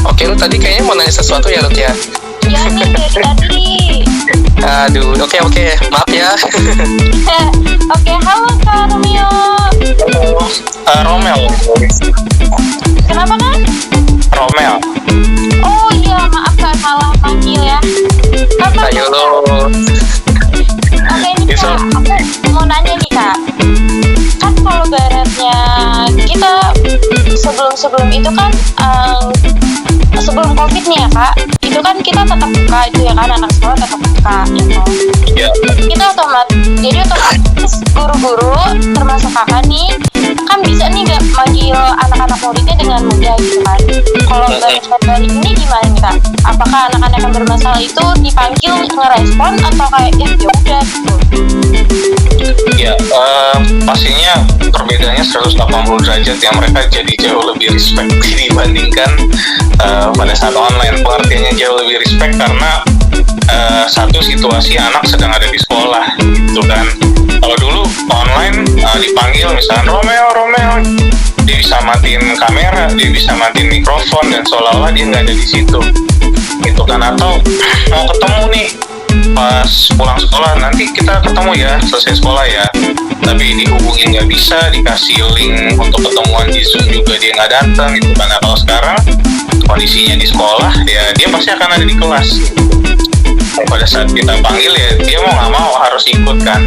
Oke, lu tadi kayaknya mau nanya sesuatu ya Lut ya? Iya nih dari tadi. Aduh, oke, maaf ya. Oke, halo Kak Romeo. Romel. Kenapa Kak? Romel. Oh iya, maaf Kak, salah panggil ya. Ayo lo. Oke nih Kak, aku mau nanya nih Kak. Kan kalau baratnya kita sebelum itu kan sebelum COVID nih ya Kak, itu kan kita tetap buka itu ya kan, anak sekolah tetap buka gitu. Iya. Kita otomatis guru-guru termasuk kakak nih kan bisa nih gak manggil anak-anak muridnya dengan mudah gitu kan. Kalau dari ini gimana nih Kak? Apakah anak-anak yang bermasalah itu dipanggil ngerespon atau kayak ya udah gitu? Ya, pastinya perbedaannya 180 derajat ya. Mereka jadi jauh lebih respect dibandingkan pada saat online. Pengertiannya jauh lebih respect karena satu situasi anak sedang ada di sekolah gitu kan. Kalau dulu online dipanggil misalnya Romeo, dia bisa matiin kamera, dia bisa matiin mikrofon, dan seolah-olah dia nggak ada di situ gitu kan. Atau mau ketemu nih pas pulang sekolah, nanti kita ketemu ya selesai sekolah ya, tapi dihubungin nggak bisa, dikasih link untuk ketemuan di Zoom juga dia nggak datang gitu kan. Nah, kalau sekarang kondisinya di sekolah ya dia pasti akan ada di kelas. Pada saat kita panggil ya dia mau nggak mau harus ikut kan.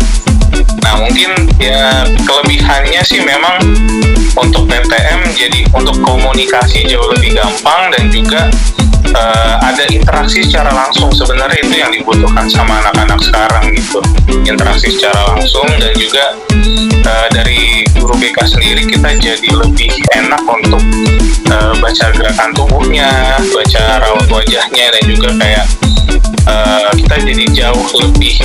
Nah mungkin ya kelebihannya sih memang untuk PTM jadi untuk komunikasi jauh lebih gampang, dan juga ada interaksi secara langsung. Sebenarnya itu yang dibutuhkan sama anak-anak sekarang gitu, interaksi secara langsung. Dan juga dari guru BK sendiri kita jadi lebih enak untuk baca gerakan tubuhnya, baca raut wajahnya, dan juga kayak kita jadi jauh lebih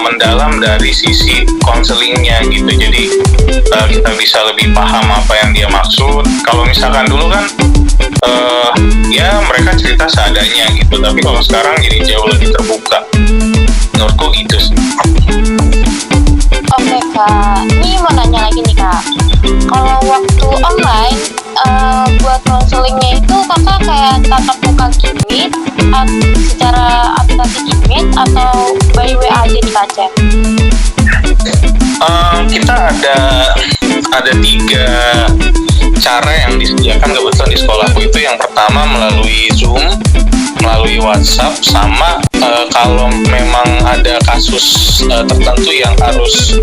mendalam dari sisi konselingnya gitu. Jadi kita bisa lebih paham apa yang dia maksud. Kalau misalkan dulu kan ya mereka cerita seadanya gitu, tapi kalau sekarang jadi jauh lebih terbuka. Menurutku gitu sih. Oke Kak, ini mau nanya lagi nih Kak. Kalau waktu online buat konselingnya itu kakak kayak tatap muka Meet secara aplikasi Meet atau by WA aja di chat? Kita ada 3 cara yang disediakan kebetulan di sekolahku. Itu yang pertama melalui Zoom, melalui WhatsApp, sama kalau memang ada kasus tertentu yang harus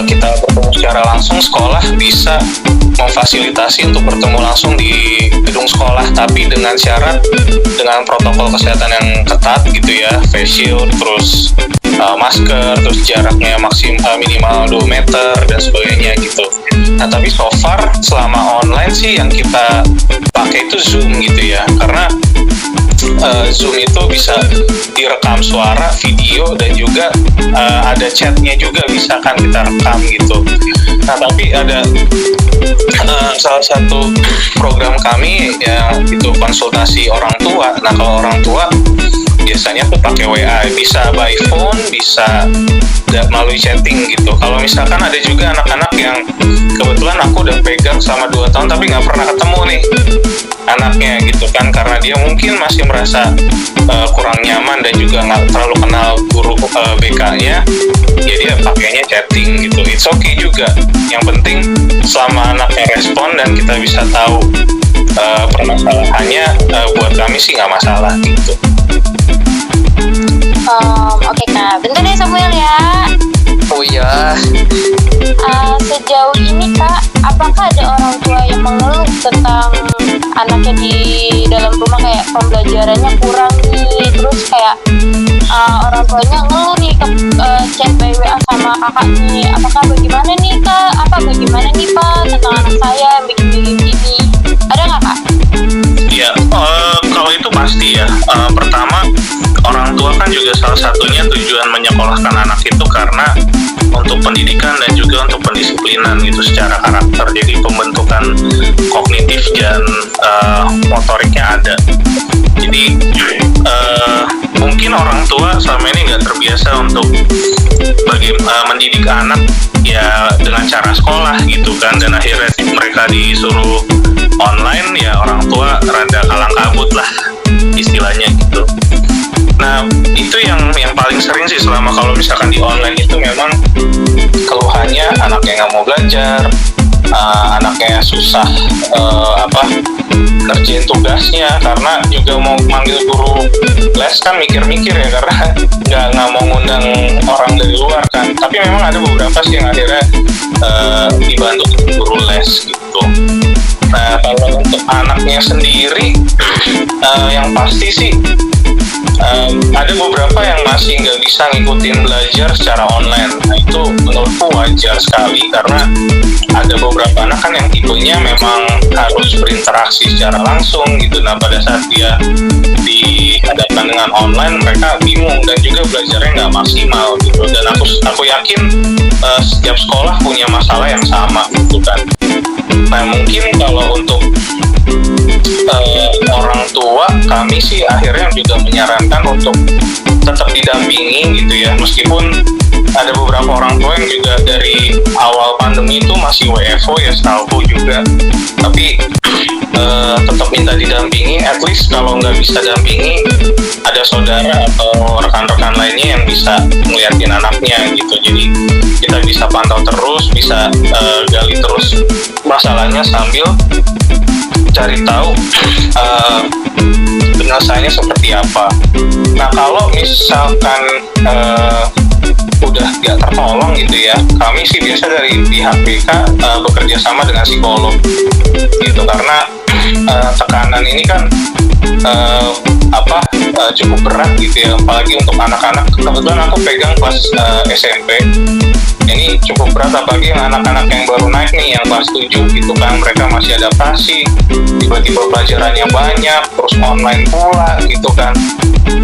kita bertemu secara langsung, sekolah bisa memfasilitasi untuk bertemu langsung di gedung sekolah, tapi dengan syarat dengan protokol kesehatan yang ketat gitu ya, face shield, terus masker, terus jaraknya minimal 2 meter dan sebagainya gitu. Nah tapi so far selama online sih yang kita pakai itu Zoom gitu ya, karena Zoom itu bisa direkam suara, video, dan juga ada chatnya juga bisa kan kita rekam gitu. Nah tapi ada salah satu program kami ya itu konsultasi orang tua. Nah kalau orang tua biasanya tuh pakai WA, bisa by phone, bisa melalui chatting gitu. Kalau misalkan ada juga anak-anak yang kebetulan aku udah pegang selama 2 tahun tapi nggak pernah ketemu nih anaknya gitu kan, karena dia mungkin masih merasa kurang nyaman dan juga nggak terlalu kenal guru BK-nya, ya dia pakainya chatting gitu. It's okay juga, yang penting selama anaknya respon dan kita bisa tahu permasalahannya, buat kami sih nggak masalah gitu. Oke Kak, bentar ya Samuel ya. Oh iya. Sejauh ini Kak, apakah ada orang tua yang mengeluh tentang anaknya di dalam rumah kayak pembelajarannya kurang nih, terus kayak orang tuanya ngeluh nih chat by WA sama kakak nih, apakah bagaimana nih Kak? Bagaimana nih Pak tentang anak saya yang bikin gini? Ada nggak Kak? Ya, kalau itu pasti ya. Pertama, orang tua kan juga salah satunya tujuan menyekolahkan anak itu karena untuk pendidikan dan juga untuk pendisiplinan gitu secara karakter. Jadi pembentukan kognitif dan motoriknya ada. Jadi mungkin orang tua selama ini nggak terbiasa untuk mendidik anak ya dengan cara sekolah gitu kan, dan akhirnya mereka disuruh online, ya orang tua rada kalang kabut lah istilahnya gitu. Nah itu yang paling sering sih selama kalau misalkan di online itu memang keluhannya anaknya nggak mau belajar, anaknya susah ngerjain tugasnya karena juga mau manggil guru les kan mikir-mikir ya, karena nggak mau ngundang orang dari luar kan. Tapi memang ada beberapa sih yang akhirnya dibantu guru les gitu. Nah kalau untuk anaknya sendiri yang pasti sih ada beberapa yang masih nggak bisa ngikutin belajar secara online. Nah itu menurutku wajar sekali karena ada beberapa anak kan yang tipenya memang harus berinteraksi secara langsung gitu. Nah pada saat dia dihadapkan dengan online mereka bingung dan juga belajarnya nggak maksimal gitu. Dan aku yakin setiap sekolah punya masalah yang sama gitu kan. Nah mungkin kalau untuk orang tua, kami sih akhirnya juga menyarankan untuk tetap didampingi gitu ya, meskipun ada beberapa orang tua yang juga dari awal pandemi itu masih WFO ya setahu juga, tapi tetap minta didampingi. At least kalau nggak bisa dampingi, ada saudara atau rekan-rekan lainnya yang bisa ngeliatin anaknya gitu. Jadi kita bisa pantau terus, bisa gali terus masalahnya sambil cari tahu penyelesaiannya seperti apa. Nah kalau misalkan udah nggak tertolong gitu ya, kami sih biasa dari pihak BK bekerja sama dengan psikolog gitu, karena tekanan ini kan cukup berat gitu ya, apalagi untuk anak-anak. Kebetulan aku pegang kelas SMP, ini cukup berat, apalagi yang anak-anak yang baru naik nih, yang kelas 7 gitu kan, mereka masih adaptasi, tiba-tiba pelajarannya banyak, terus online pula gitu kan.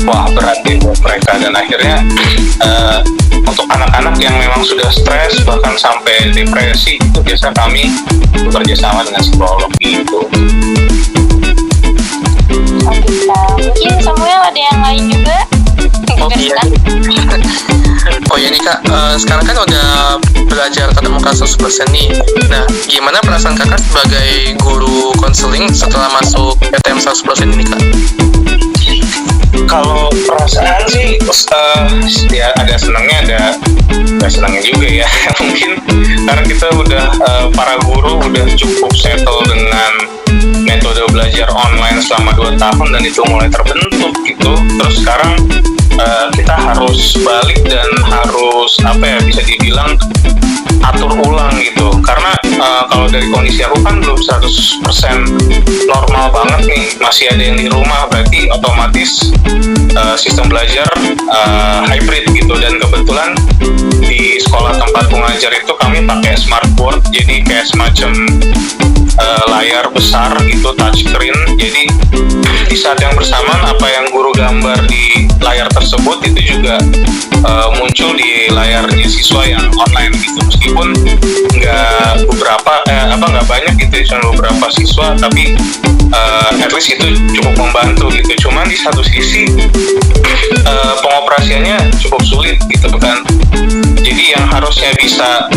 Wah berat deh buat mereka, dan akhirnya untuk anak-anak yang memang sudah stres bahkan sampai depresi itu biasa kami bekerja sama dengan psikolog gitu. Mungkin Samuel ada yang lain juga? Oh iya. Oh iya nih Kak, sekarang kan udah belajar tatap muka 100% nih. Nah, gimana perasaan Kakak sebagai guru konseling setelah masuk PTM 100% ini Kak? Kalau perasaan sih ya ada senangnya, ada nggak senangnya juga ya. Mungkin karena kita udah para guru udah cukup settle dengan metode belajar online selama 2 tahun dan itu mulai terbentuk gitu. Terus sekarang kita harus balik dan harus bisa dibilang atur ulang gitu, karena kalau dari kondisi aku kan belum 100% normal banget nih, masih ada yang di rumah, berarti otomatis sistem belajar hybrid gitu. Dan kebetulan di sekolah tempat mengajar itu kami pakai smartboard, jadi kayak semacam layar besar gitu, touchscreen. Jadi di saat yang bersamaan apa yang guru gambar di layar tersebut itu juga muncul di layarnya siswa yang online gitu. Meskipun nggak banyak gitu, cuma beberapa siswa, tapi at least itu cukup membantu gitu. Cuman di satu sisi pengoperasiannya cukup sulit gitu kan. Jadi yang harusnya bisa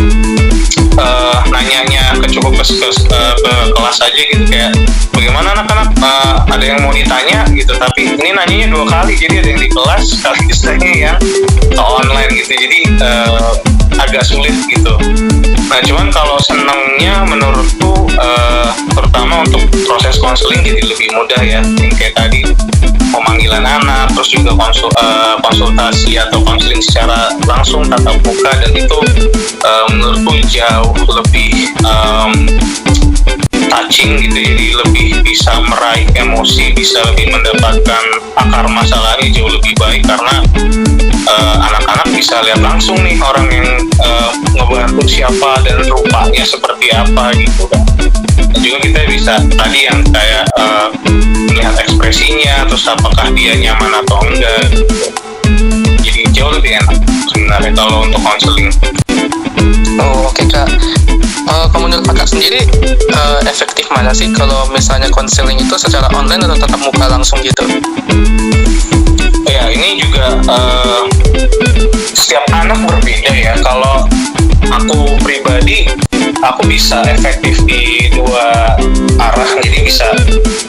nanyanya ke kelas aja gitu, kayak bagaimana anak-anak ada yang mau ditanya gitu, tapi ini nanyanya 2 kali, jadi ada yang di kelas sekali istilahnya yang online gitu. Jadi agak sulit gitu. Nah cuman kalau senangnya menurutku terutama untuk proses konseling jadi lebih mudah ya, yang kayak tadi pemanggilan anak, terus juga konsultasi atau konseling secara langsung tatap muka, dan itu menurutku jauh lebih touching gitu, jadi lebih bisa meraih emosi, bisa lebih mendapatkan akar masalahnya jauh lebih baik, karena anak-anak bisa lihat langsung nih orang yang ngebantu siapa dan rupanya seperti apa gitu kan. Dan juga kita bisa tadi yang kayak melihat ekspresinya, terus apakah dia nyaman atau enggak gitu. Jadi jauh lebih enak sebenarnya kalau untuk konseling. Oh, oke Kak. Kalau menurut Kakak sendiri, efektif mana sih kalau misalnya konseling itu secara online atau tatap muka langsung gitu? Ya, ini juga setiap anak berbeda ya. Kalau aku pribadi, aku bisa efektif di dua arah. Jadi bisa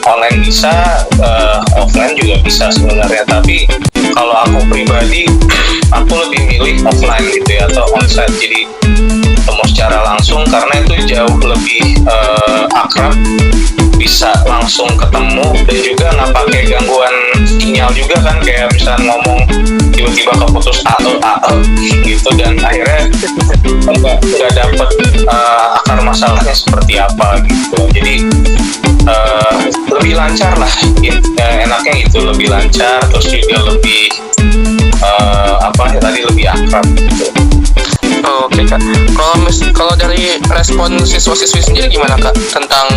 online bisa, offline juga bisa sebenarnya. Tapi kalau aku pribadi, aku lebih milih offline gitu ya, atau onsite. Jadi ketemu secara langsung, karena itu jauh lebih akrab, bisa langsung ketemu, dan juga nggak pakai gangguan sinyal juga kan, kayak misalnya ngomong tiba-tiba keputus gitu, dan akhirnya nggak dapet akar masalahnya seperti apa gitu. Jadi lebih lancar lah, enaknya itu lebih lancar, terus juga lebih lebih akrab gitu. Oh, oke Kak. Kalau dari respon siswa-siswi sendiri gimana Kak tentang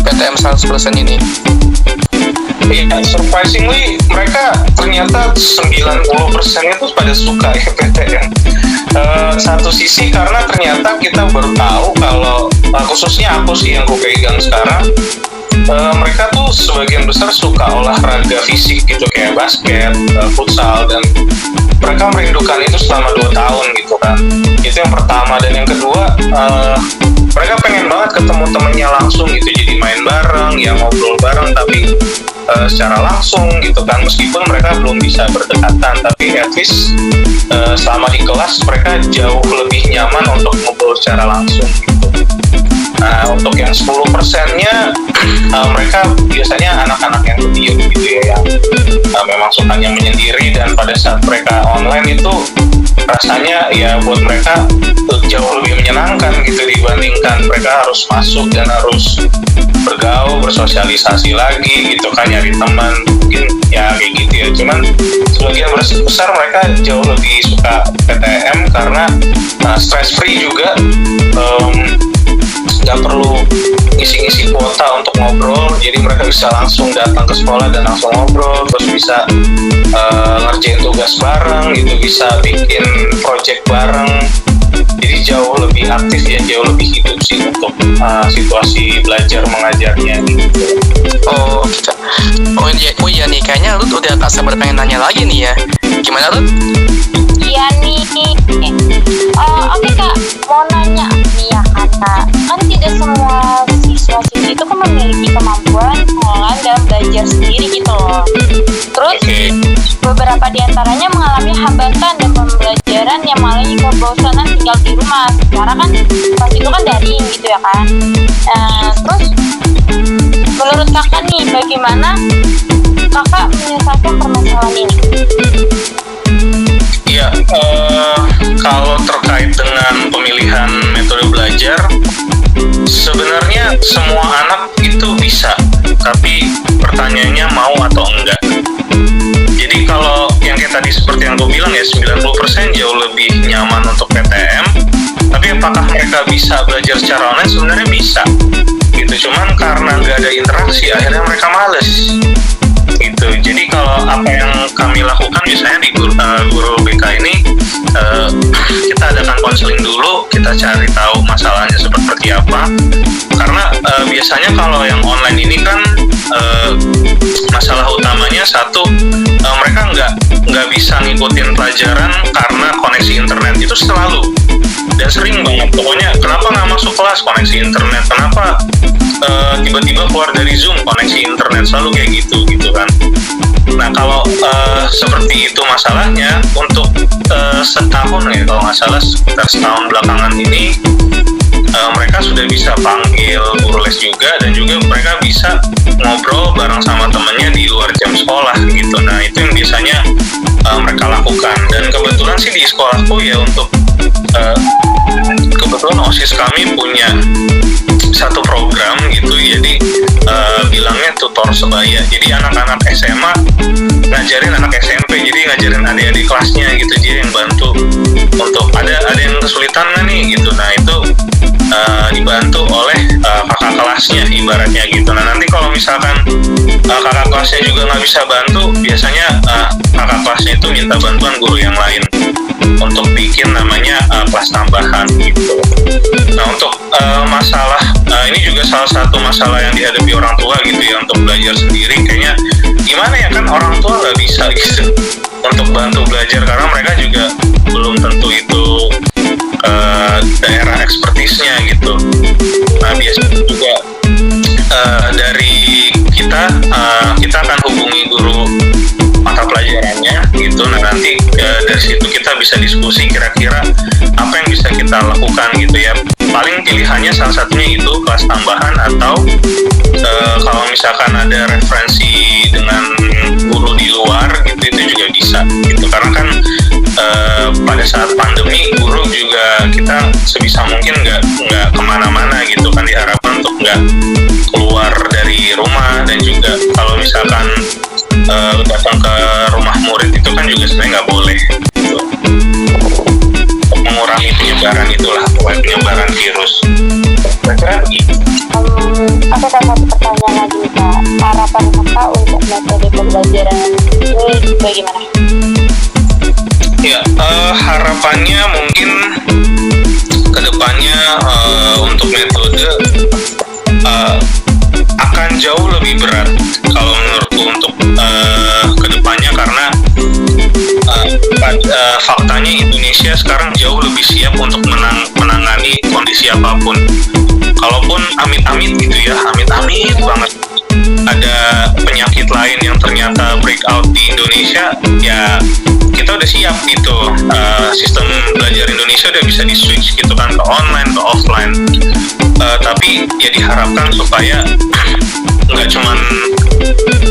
PTM 100% ini? Iya, surprisingly mereka ternyata 90% itu pada suka ya PTM. Satu sisi karena ternyata kita baru tahu kalau khususnya aku sih yang pegang sekarang, mereka tuh sebagian besar suka olahraga fisik gitu, kayak basket, futsal, dan mereka merindukan itu selama 2 tahun gitu kan. Itu yang pertama. Dan yang kedua, mereka pengen banget ketemu temennya langsung gitu, jadi main bareng, ya ngobrol bareng, tapi secara langsung gitu kan. Meskipun mereka belum bisa berdekatan, tapi at least selama di kelas mereka jauh lebih nyaman untuk ngobrol secara langsung gitu. Nah, untuk yang 10%-nya mereka biasanya anak-anak yang pendiam gitu ya, yang memang sukanya menyendiri, dan pada saat mereka online itu rasanya ya buat mereka jauh lebih menyenangkan gitu, dibandingkan mereka harus masuk dan harus bergaul, bersosialisasi lagi gitu kan, nyari teman, mungkin ya kayak gitu ya. Cuman sebagian besar mereka jauh lebih suka PTM karena stress free juga, nggak perlu ngisi-ngisi kuota untuk ngobrol, jadi mereka bisa langsung datang ke sekolah dan langsung ngobrol, terus bisa ngerjain tugas bareng gitu, bisa bikin project bareng, jadi jauh lebih aktif ya, jauh lebih hidup sih untuk situasi belajar mengajarnya gitu. Oh iya nih, kayaknya Ruth udah tak sabar pengen nanya lagi nih ya. Gimana Ruth? Iya nih. Oke Kak, mau nanya nih ya Kak. Kan tidak semua siswa-siswi itu kan memiliki kemampuan pengelolaan dan belajar sendiri gitu loh. Terus beberapa di antaranya mengalami hambatan dan pembelajaran yang malah kebosanan tinggal di rumah. Sekarang kan pas itu kan daring gitu ya kan. Terus menurut Kakak nih, bagaimana Kakak menyelesaikan permasalahan ini? Iya, kalau terkait dengan pemilihan metode belajar, sebenarnya semua anak itu bisa, tapi pertanyaannya mau atau enggak. Jadi kalau yang kayak tadi seperti yang gue bilang ya, 90% jauh lebih nyaman untuk PTM, tapi apakah mereka bisa belajar secara online? Sebenarnya bisa gitu, cuman karena nggak ada interaksi akhirnya mereka males gitu. Jadi kalau apa yang kami lakukan biasanya di guru BK ini, kita adakan konseling dulu, kita cari tahu masalahnya seperti apa, karena biasanya kalau yang online ini kan masalah utamanya satu, mereka nggak bisa ngikutin pelajaran karena koneksi internet itu selalu dan sering banget. Pokoknya kenapa nggak masuk kelas, koneksi internet, kenapa tiba-tiba keluar dari Zoom, koneksi internet, selalu kayak gitu kan. Nah kalau seperti itu masalahnya, untuk setahun ya kalau nggak salah, sekitar setahun belakangan ini mereka sudah bisa panggil guru les juga, dan juga mereka bisa ngobrol bareng sama temennya di luar jam sekolah gitu. Nah itu yang biasanya mereka lakukan. Dan kebetulan sih di sekolahku ya untuk kebetulan OSIS kami punya satu program gitu, jadi bilangnya tutor sebaya. Jadi anak-anak SMA ngajarin anak SMP, jadi ngajarin adik-adik kelasnya gitu, jadi yang bantu untuk ada yang kesulitan nggak nih gitu. Nah itu dibantu oleh kakak kelasnya ibaratnya gitu. Nah nanti kalau misalkan kakak kelasnya juga nggak bisa bantu, biasanya kakak kelasnya itu minta bantuan guru yang lain untuk bikin namanya kelas tambahan gitu. Nah untuk masalah ini juga salah satu masalah yang dihadapi orang tua gitu ya, untuk belajar sendiri kayaknya gimana ya, kan orang tua nggak bisa gitu untuk bantu belajar karena mereka juga belum tentu itu daerah ekspertisnya gitu. Nah biasanya juga dari kita akan hubungi guru mata pelajarannya gitu. Nah nanti dari situ kita bisa diskusi kira-kira apa yang bisa kita lakukan gitu ya. Paling pilihannya salah satunya itu kelas tambahan, atau kalau misalkan ada referensi dengan guru di luar gitu, itu juga bisa gitu. Karena kan pada saat pandemi guru juga kita sebisa mungkin nggak kemana-mana gitu kan, diharapkan untuk nggak keluar dari rumah. Dan juga kalau misalkan datang ke rumah murid itu kan juga sebenarnya nggak boleh gitu. Untuk mengurangi penyebaran itulah, penyebaran virus. Kira-kira begitu. Aku ada satu pertanyaan lagi Kak. Harapan Kakak untuk metode pembelajaran ini bagaimana? Ya, harapannya mungkin kedepannya untuk metode akan jauh lebih berat kalau menurutku untuk kedepannya, karena faktanya Indonesia sekarang jauh lebih siap untuk menangani kondisi apapun. Kalaupun amit-amit gitu ya, amit-amit banget ada penyakit lain yang ternyata breakout di Indonesia, ya kita udah siap gitu. Sistem belajar Indonesia udah bisa di-switch gitu kan, ke online, ke offline. Tapi ya diharapkan supaya nggak cuman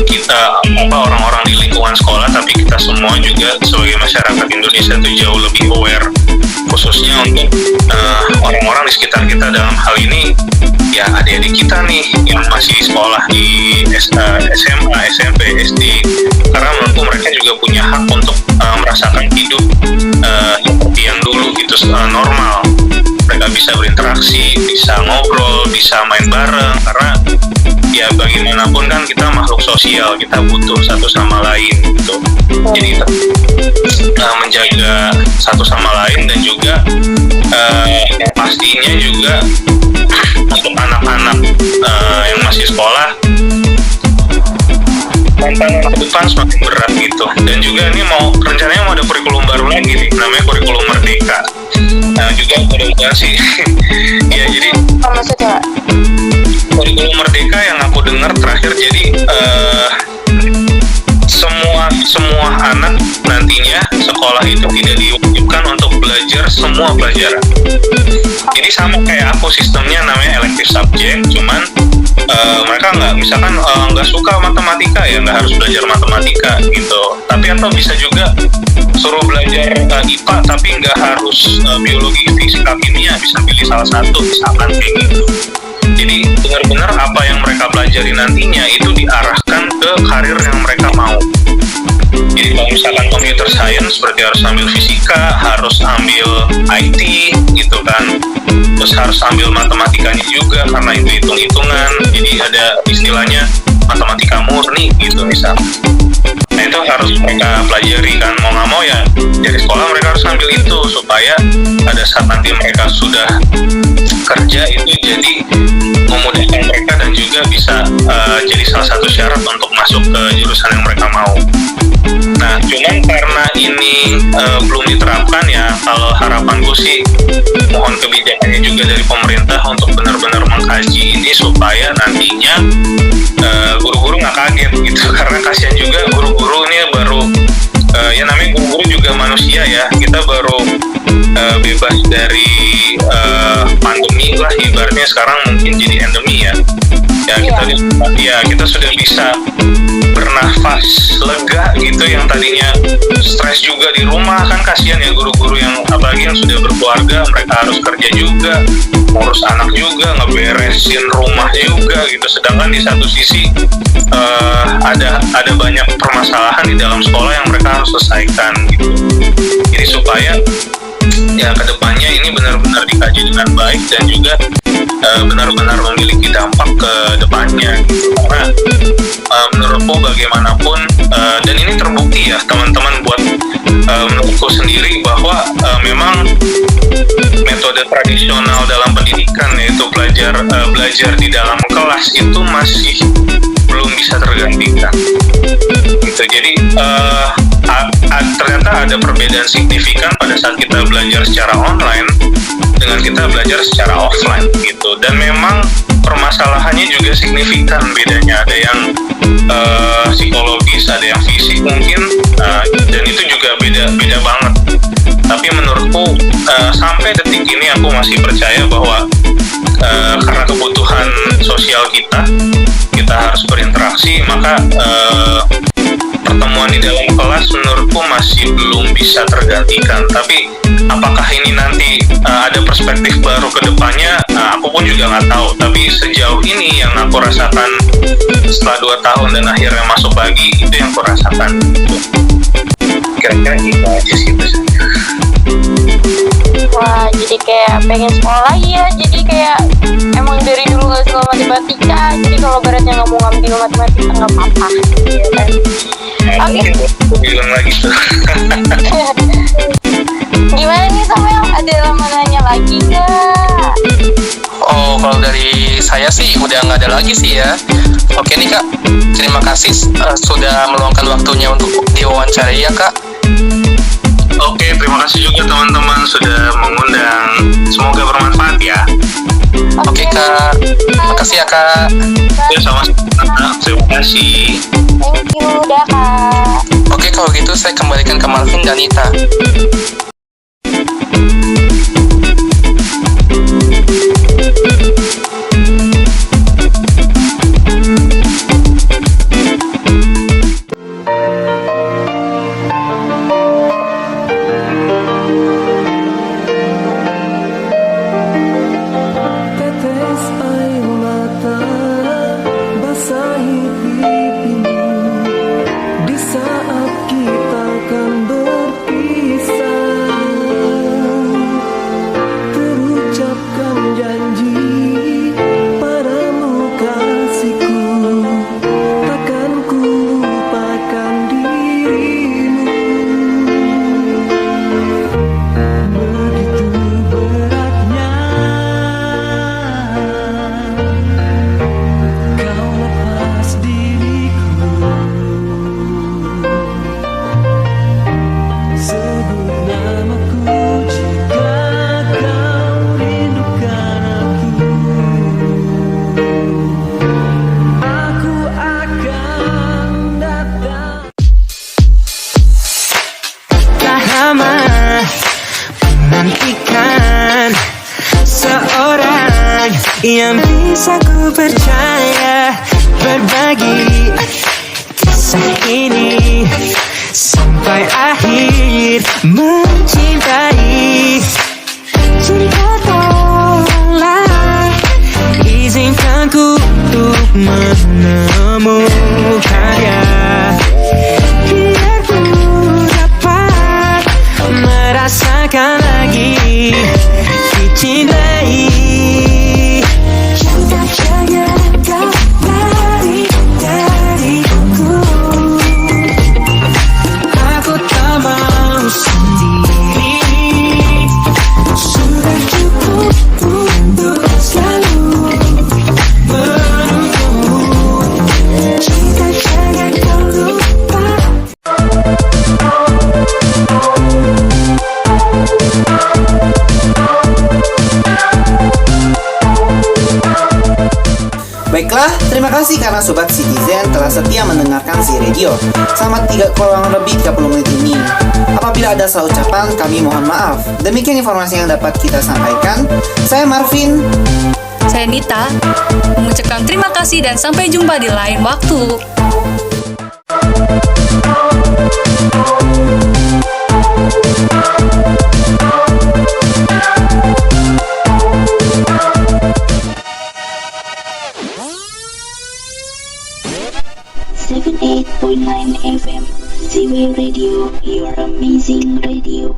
kita orang-orang di lingkungan sekolah, tapi kita semua juga sebagai masyarakat Indonesia itu jauh lebih aware, khususnya untuk orang-orang di sekitar kita. Dalam hal ini ya adik-adik kita nih yang masih sekolah di SMA, SMP, SD, karena menurutku mereka juga punya hak untuk merasakan hidup seperti yang dulu gitu, normal. Mereka bisa berinteraksi, bisa ngobrol, bisa main bareng, karena ya bagaimanapun kan kita makhluk sosial, kita butuh satu sama lain gitu. Jadi menjaga satu sama lain, dan juga yang pastinya juga untuk anak-anak yang masih sekolah, tantangan ke depan semakin berat gitu. Dan juga ini rencananya mau ada kurikulum baru lagi nih, namanya kurikulum Merdeka. Nah juga mudah-mudahan sih ya, jadi kurikulum Merdeka yang aku dengar terakhir, jadi semua anak nantinya sekolah itu tidak diwajibkan untuk belajar semua pelajaran. Jadi sama kayak aku, sistemnya namanya elective subject, cuman mereka nggak suka matematika ya nggak harus belajar matematika gitu. Tapi atau bisa juga suruh belajar IPA tapi nggak harus biologi, fisika, kimia, bisa pilih salah satu misalkan kayak gitu. Jadi benar-benar apa yang mereka pelajari nantinya itu diarahkan ke karir yang mereka mau. Jadi kalau misalkan computer science berarti harus ambil fisika, harus ambil IT gitu kan, terus harus ambil matematikanya juga karena itu hitung-hitungan. Jadi ada istilahnya matematika murni gitu misalnya. Nah itu harus mereka pelajari kan, mau nggak mau ya dari sekolah mereka harus ambil itu, supaya pada saat nanti mereka sudah kerja itu jadi memudahkan mereka, dan juga bisa jadi salah satu syarat untuk masuk ke jurusan yang mereka mau. Nah cuman karena ini belum diterapkan ya, kalau harapanku sih mohon kebijakannya juga dari pemerintah untuk benar-benar mengkaji ini, supaya nantinya guru-guru nggak kaget gitu. Karena kasihan juga guru-guru ini baru ya namanya guru-guru juga manusia ya, kita baru bebas dari pandemi lah ibaratnya, sekarang mungkin jadi endemi ya. Kita sudah bisa bernafas lega gitu, yang tadinya stres juga di rumah. Kan kasihan ya guru-guru yang apalagi yang sudah berkeluarga, mereka harus kerja juga, ngurus anak juga, ngeberesin rumah juga gitu. Sedangkan di satu sisi ada banyak permasalahan di dalam sekolah yang mereka harus selesaikan gitu. Jadi supaya ya kedepannya ini benar-benar dikaji dengan baik dan juga benar-benar memiliki dampak ke depannya gitu. Karena menurutku bagaimanapun dan ini terbukti ya teman-teman, buat menurutku sendiri bahwa memang metode tradisional dalam pendidikan, yaitu belajar di dalam kelas, itu masih belum bisa tergantikan gitu. Jadi ternyata ada perbedaan signifikan pada saat kita belajar secara online dengan kita belajar secara offline gitu. Dan memang permasalahannya juga signifikan bedanya, ada yang psikologis, ada yang fisik mungkin, dan itu juga beda banget. Tapi menurutku sampai detik ini aku masih percaya bahwa karena kebutuhan sosial kita harus berinteraksi, maka pertemuan di dalam kelas menurutku masih belum bisa tergantikan. Tapi apakah ini nanti ada perspektif baru ke depannya, aku pun juga nggak tahu. Tapi sejauh ini yang aku rasakan setelah 2 tahun dan akhirnya masuk lagi, itu yang aku rasakan gitu. Kira-kira gitu aja sih biasanya. Wah, jadi kayak pengen sekolah lagi ya. Jadi kayak emang dari dulu gak suka matematika, jadi kalau beratnya nggak mau ngambil matematika nggak apa-apa ya kan. Oke. Aku bilang lagi tuh. Gimana nih Samuel? Ada yang mau nanya lagi nggak? Oh, kalau dari saya sih udah nggak ada lagi sih ya. Oke nih Kak, terima kasih sudah meluangkan waktunya untuk diwawancarai ya Kak. Oke, terima kasih juga teman-teman sudah mengundang. Semoga bermanfaat ya. Oke Kak, makasih ya Kak. Ya sama-sama, terima kasih. Thank you, dah Kak. Oke, kalau gitu saya kembalikan ke Marvin dan Nita. yang bisa ku percaya, berbagi kisah ini sampai akhir mencintai. Cinta tolonglah izinkan ku untuk menemukannya, biar ku dapat merasakan lagi dicintai. Baiklah, terima kasih karena Sobat Citizen telah setia mendengarkan si radio selama 30 menit ini. Apabila ada salah ucapan, kami mohon maaf. Demikian informasi yang dapat kita sampaikan. Saya Marvin. Saya Nita. Mengucapkan terima kasih dan sampai jumpa di lain waktu. Z-Way Radio, your amazing radio.